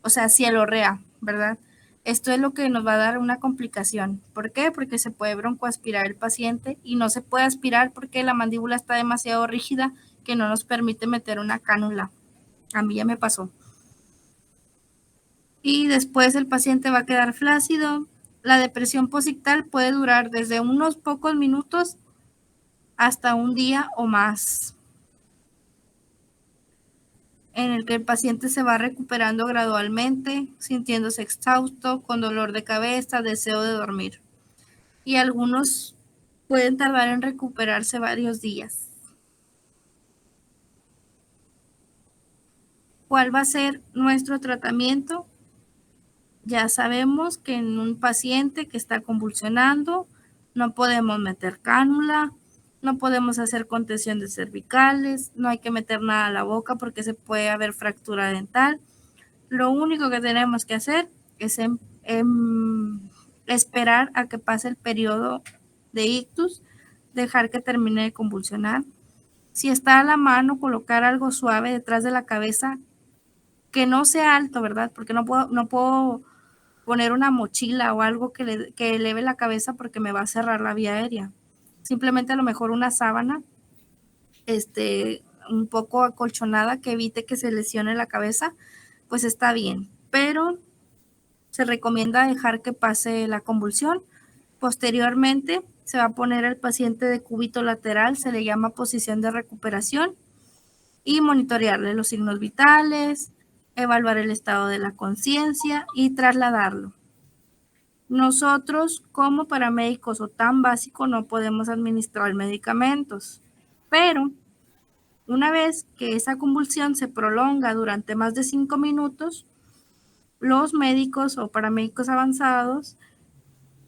o sea, cialorrea, ¿verdad? Esto es lo que nos va a dar una complicación. ¿Por qué? Porque se puede broncoaspirar el paciente y no se puede aspirar porque la mandíbula está demasiado rígida que no nos permite meter una cánula. A mí ya me pasó. Y después el paciente va a quedar flácido. La depresión posictal puede durar desde unos pocos minutos hasta un día o más, en el que el paciente se va recuperando gradualmente, sintiéndose exhausto, con dolor de cabeza, deseo de dormir. Y algunos pueden tardar en recuperarse varios días. ¿Cuál va a ser nuestro tratamiento? Ya sabemos que en un paciente que está convulsionando no podemos meter cánula, no podemos hacer contención de cervicales, no hay que meter nada a la boca porque se puede haber fractura dental. Lo único que tenemos que hacer es esperar a que pase el periodo de ictus, dejar que termine de convulsionar. Si está a la mano, colocar algo suave detrás de la cabeza, que no sea alto, ¿verdad? Porque no puedo poner una mochila o algo que eleve la cabeza porque me va a cerrar la vía aérea. Simplemente a lo mejor una sábana un poco acolchonada que evite que se lesione la cabeza, pues está bien. Pero se recomienda dejar que pase la convulsión. Posteriormente se va a poner el paciente de cúbito lateral, se le llama posición de recuperación, y monitorearle los signos vitales, evaluar el estado de la conciencia y trasladarlo. Nosotros como paramédicos o tan básico no podemos administrar medicamentos, pero una vez que esa convulsión se prolonga durante más de 5 minutos, los médicos o paramédicos avanzados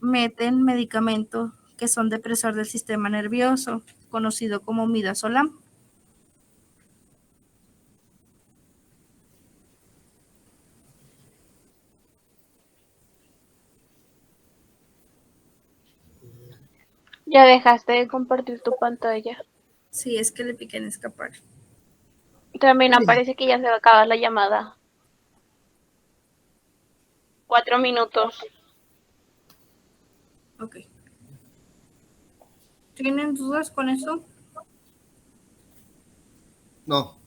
meten medicamentos que son depresor del sistema nervioso, conocido como midazolam. Ya dejaste de compartir tu pantalla. Sí, es que le piqué en escapar. También aparece que ya se va a acabar la llamada. 4 minutos. Ok. ¿Tienen dudas con eso? No.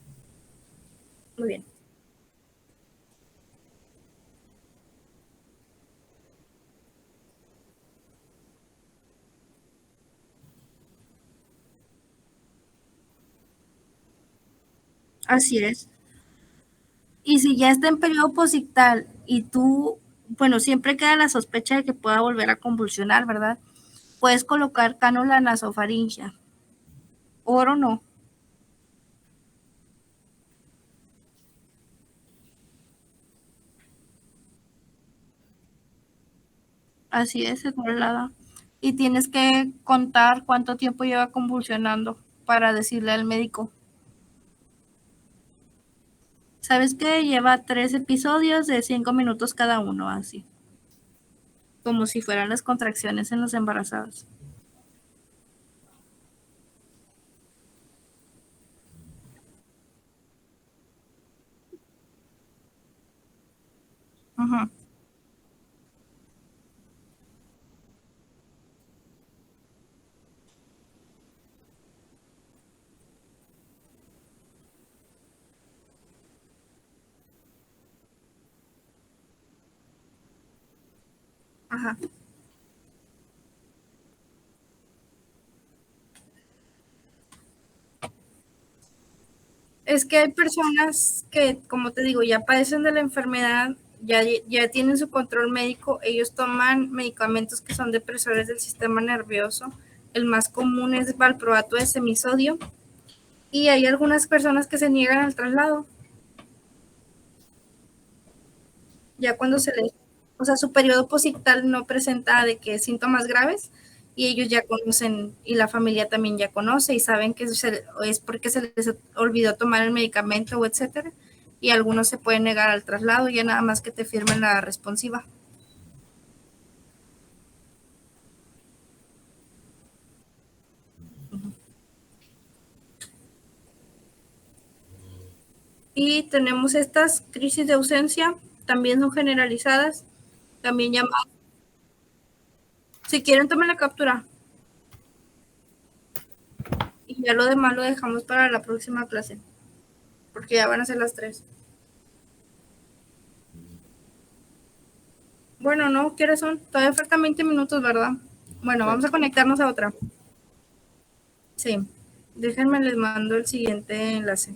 Muy bien. Así es. Y si ya está en periodo posictal y tú, bueno, siempre queda la sospecha de que pueda volver a convulsionar, ¿verdad? Puedes colocar cánula nasofaringea. Oro no. Así es, se traslada. Y tienes que contar cuánto tiempo lleva convulsionando para decirle al médico. ¿Sabes qué? Lleva 3 episodios de 5 minutos cada uno, así. Como si fueran las contracciones en los embarazados. Ajá. Ajá. Es que hay personas que, como te digo, ya padecen de la enfermedad, ya tienen su control médico, ellos toman medicamentos que son depresores del sistema nervioso. El más común es valproato de semisodio. Y hay algunas personas que se niegan al traslado. Ya cuando o sea, su periodo posictal no presenta de que síntomas graves y ellos ya conocen y la familia también ya conoce y saben que es porque se les olvidó tomar el medicamento o etcétera, y algunos se pueden negar al traslado, ya nada más que te firmen la responsiva. Y tenemos estas crisis de ausencia, también son generalizadas, también llamadas. Si quieren, tomen la captura. Y ya lo demás lo dejamos para la próxima clase, porque ya van a ser las 3. Bueno, no, ¿qué horas son? Todavía faltan 20 minutos, ¿verdad? Bueno, vamos a conectarnos a otra. Sí, déjenme, les mando el siguiente enlace.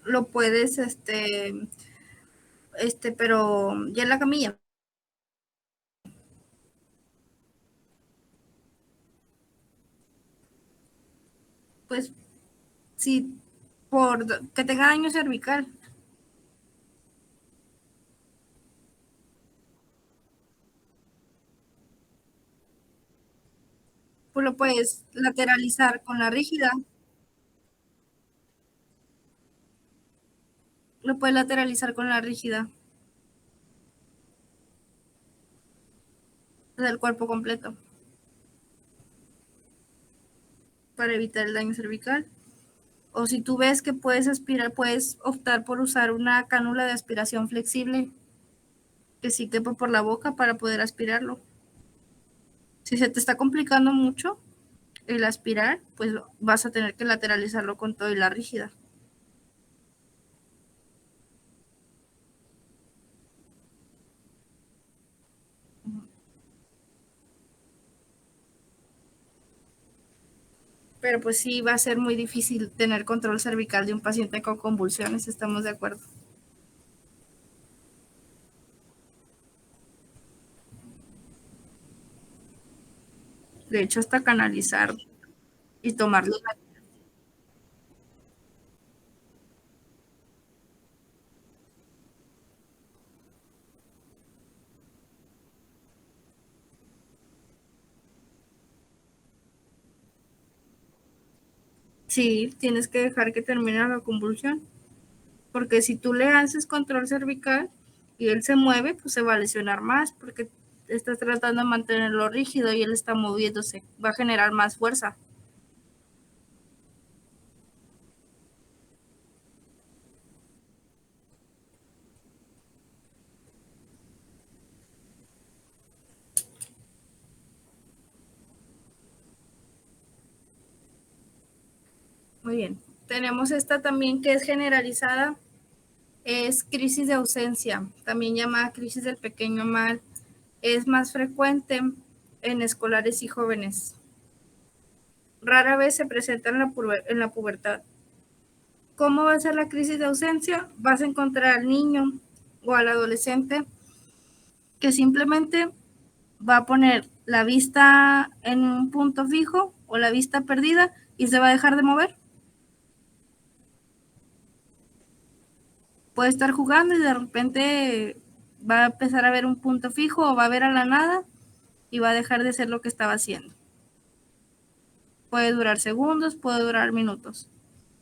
Lo puedes, pero ya en la camilla. Pues sí, por que tenga daño cervical. Pues lo puedes lateralizar con la rígida. Lo puedes lateralizar con la rígida del cuerpo completo para evitar el daño cervical. O si tú ves que puedes aspirar, puedes optar por usar una cánula de aspiración flexible que sí quepa por la boca para poder aspirarlo. Si se te está complicando mucho el aspirar, pues vas a tener que lateralizarlo con todo y la rígida. Pero pues sí va a ser muy difícil tener control cervical de un paciente con convulsiones, estamos de acuerdo. De hecho, hasta canalizar y tomarle. Sí, tienes que dejar que termine la convulsión, porque si tú le haces control cervical y él se mueve, pues se va a lesionar más, porque estás tratando de mantenerlo rígido y él está moviéndose, va a generar más fuerza. Muy bien. Tenemos esta también que es generalizada, es crisis de ausencia, también llamada crisis del pequeño mal. Es más frecuente en escolares y jóvenes. Rara vez se presenta en la pubertad. ¿Cómo va a ser la crisis de ausencia? Vas a encontrar al niño o al adolescente que simplemente va a poner la vista en un punto fijo o la vista perdida y se va a dejar de mover. Puede estar jugando y de repente va a empezar a ver un punto fijo o va a ver a la nada y va a dejar de ser lo que estaba haciendo. Puede durar segundos, puede durar minutos.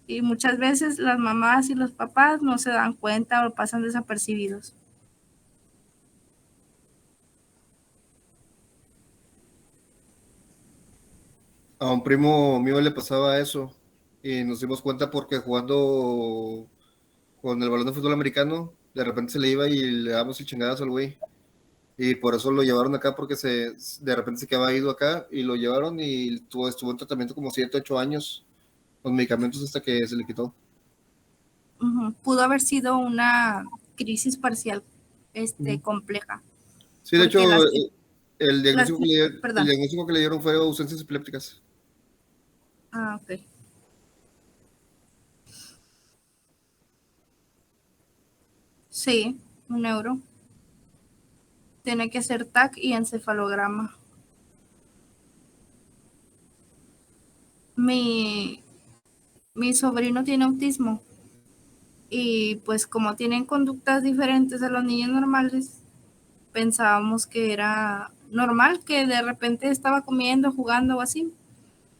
Y muchas veces las mamás y los papás no se dan cuenta o pasan desapercibidos. A un primo mío le pasaba eso y nos dimos cuenta porque jugando con el balón de fútbol americano, de repente se le iba y le dábamos el chingadazo al güey. Y por eso lo llevaron acá porque de repente se quedaba ido acá y lo llevaron y estuvo en tratamiento como 7, 8 años con medicamentos hasta que se le quitó. Pudo haber sido una crisis parcial compleja. Sí, de hecho, Porque el diagnóstico perdón. que le dieron fue ausencias epilépticas. Ah, ok. Sí, un neuro. Tiene que ser TAC y encefalograma. Mi sobrino tiene autismo y pues como tienen conductas diferentes a los niños normales, pensábamos que era normal, que de repente estaba comiendo, jugando o así,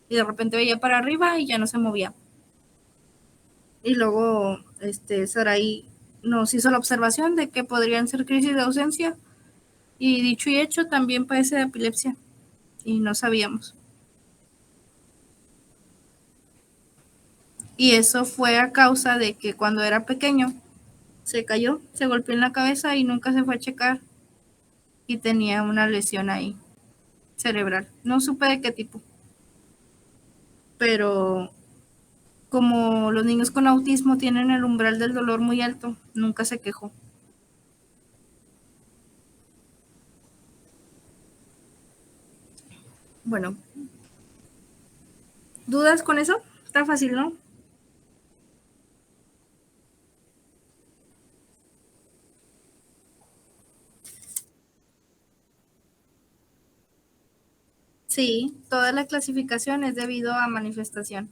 y de repente veía para arriba y ya no se movía. Y luego Saraí nos hizo la observación de que podrían ser crisis de ausencia y dicho y hecho también padece de epilepsia y no sabíamos. Y eso fue a causa de que cuando era pequeño se cayó, se golpeó en la cabeza y nunca se fue a checar y tenía una lesión ahí cerebral. No supe de qué tipo, pero como los niños con autismo tienen el umbral del dolor muy alto, nunca se quejó. Bueno, ¿dudas con eso? Está fácil, ¿no? Sí, toda la clasificación es debido a manifestación.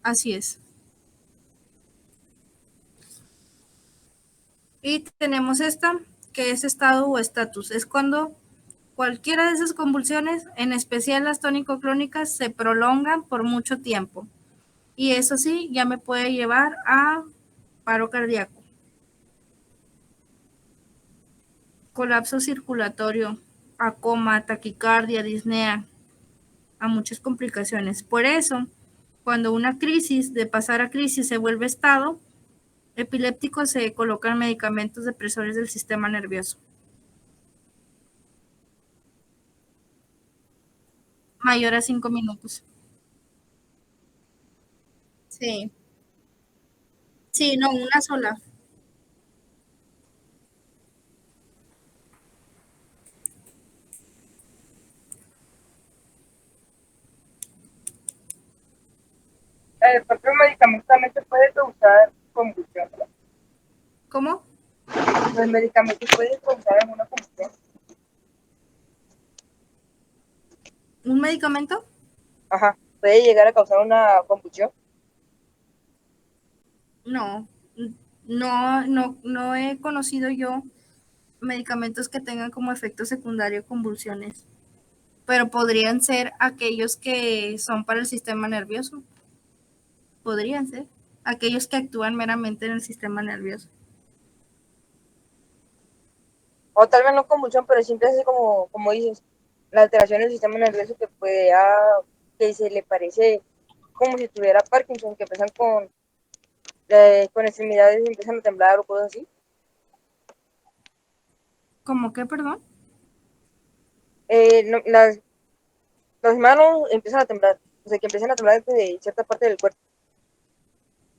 Así es. Y tenemos esta, que es estado o estatus. Es cuando cualquiera de esas convulsiones, en especial las tónico-clónicas, se prolongan por mucho tiempo. Y eso sí, ya me puede llevar a paro cardíaco, colapso circulatorio, a coma, taquicardia, disnea, a muchas complicaciones. Por eso, cuando una crisis de pasar a crisis se vuelve estado epiléptico, se colocan medicamentos depresores del sistema nervioso. Mayor a 5 minutos. Sí. Sí, no, una sola. El propio medicamento también se puede causar convulsión. ¿Cómo? Los medicamentos pueden causar alguna convulsión. ¿Un medicamento? Ajá, puede llegar a causar una convulsión. No, no he conocido yo medicamentos que tengan como efecto secundario convulsiones, pero podrían ser aquellos que son para el sistema nervioso. Podrían ser aquellos que actúan meramente en el sistema nervioso. O tal vez no convulsión, pero siempre es como dices, la alteración del sistema nervioso que puede, que se le parece como si tuviera Parkinson, que empiezan con extremidades y empiezan a temblar o cosas así. ¿Cómo qué, perdón? No, las manos empiezan a temblar, o sea, que empiezan a temblar de cierta parte del cuerpo,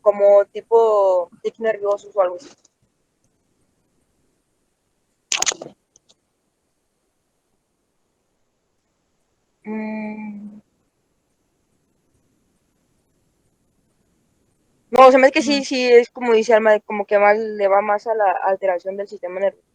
como tipo tics nerviosos o algo así. Mm. No, se me hace que sí, sí, es como dice Alma, como que más le va más a la alteración del sistema nervioso.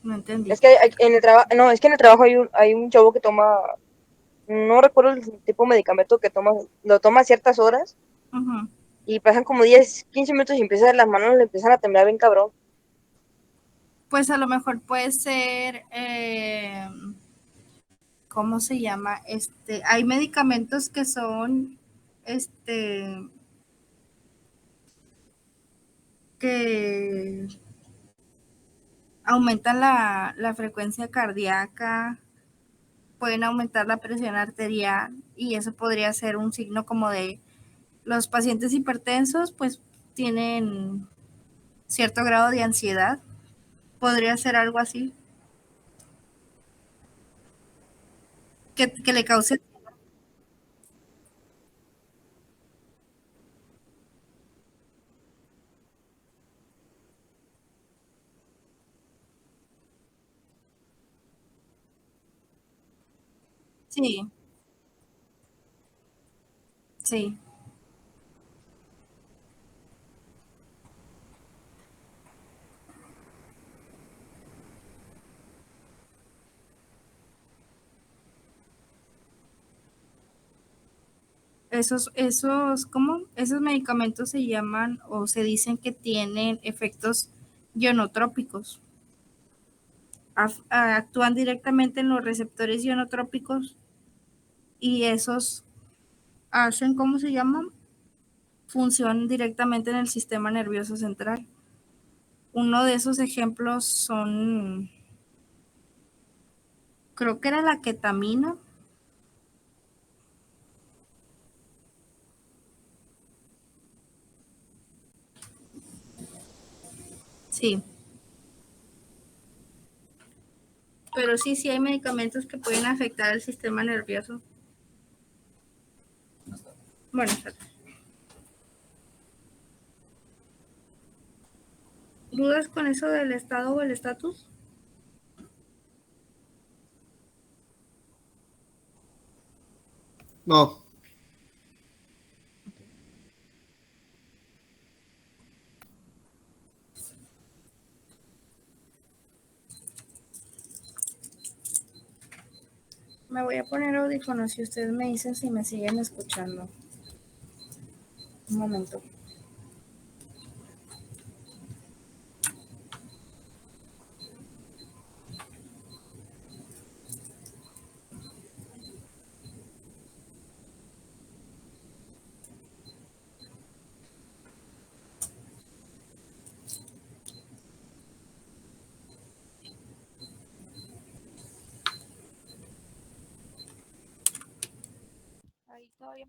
No entendí. Es que en el trabajo, no, es que en el trabajo hay un chavo que toma, no recuerdo el tipo de medicamento que toma, lo toma a ciertas horas Ujú. y pasan como 10, 15 minutos y empiezan las manos le empiezan a temblar bien cabrón. Pues a lo mejor puede ser, ¿cómo se llama? Hay medicamentos que son, que aumentan la frecuencia cardíaca, pueden aumentar la presión arterial y eso podría ser un signo como de los pacientes hipertensos, pues tienen cierto grado de ansiedad. Podría ser algo así que le cause. Sí, sí. ¿Cómo? Esos medicamentos se llaman o se dicen que tienen efectos ionotrópicos. Actúan directamente en los receptores ionotrópicos y esos hacen, ¿cómo se llaman? Funcionan directamente en el sistema nervioso central. Uno de esos ejemplos son, creo que era la ketamina. Sí, pero sí, sí hay medicamentos que pueden afectar el sistema nervioso. Bueno, ¿dudas con eso del estado o el estatus? No, Me voy a poner audífonos y ustedes me dicen si me siguen escuchando. Un momento. Ahí todavía.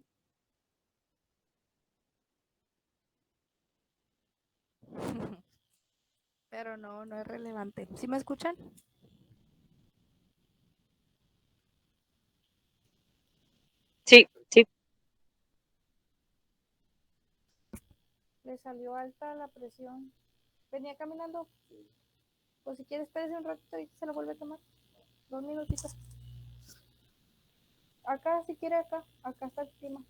Pero no, no es relevante. ¿Sí me escuchan? Sí, sí. Le salió alta la presión. Venía caminando. Pues si quiere, espérese un ratito y se lo vuelve a tomar. 2 minutitos. Acá, si quiere, acá. Acá está el clima.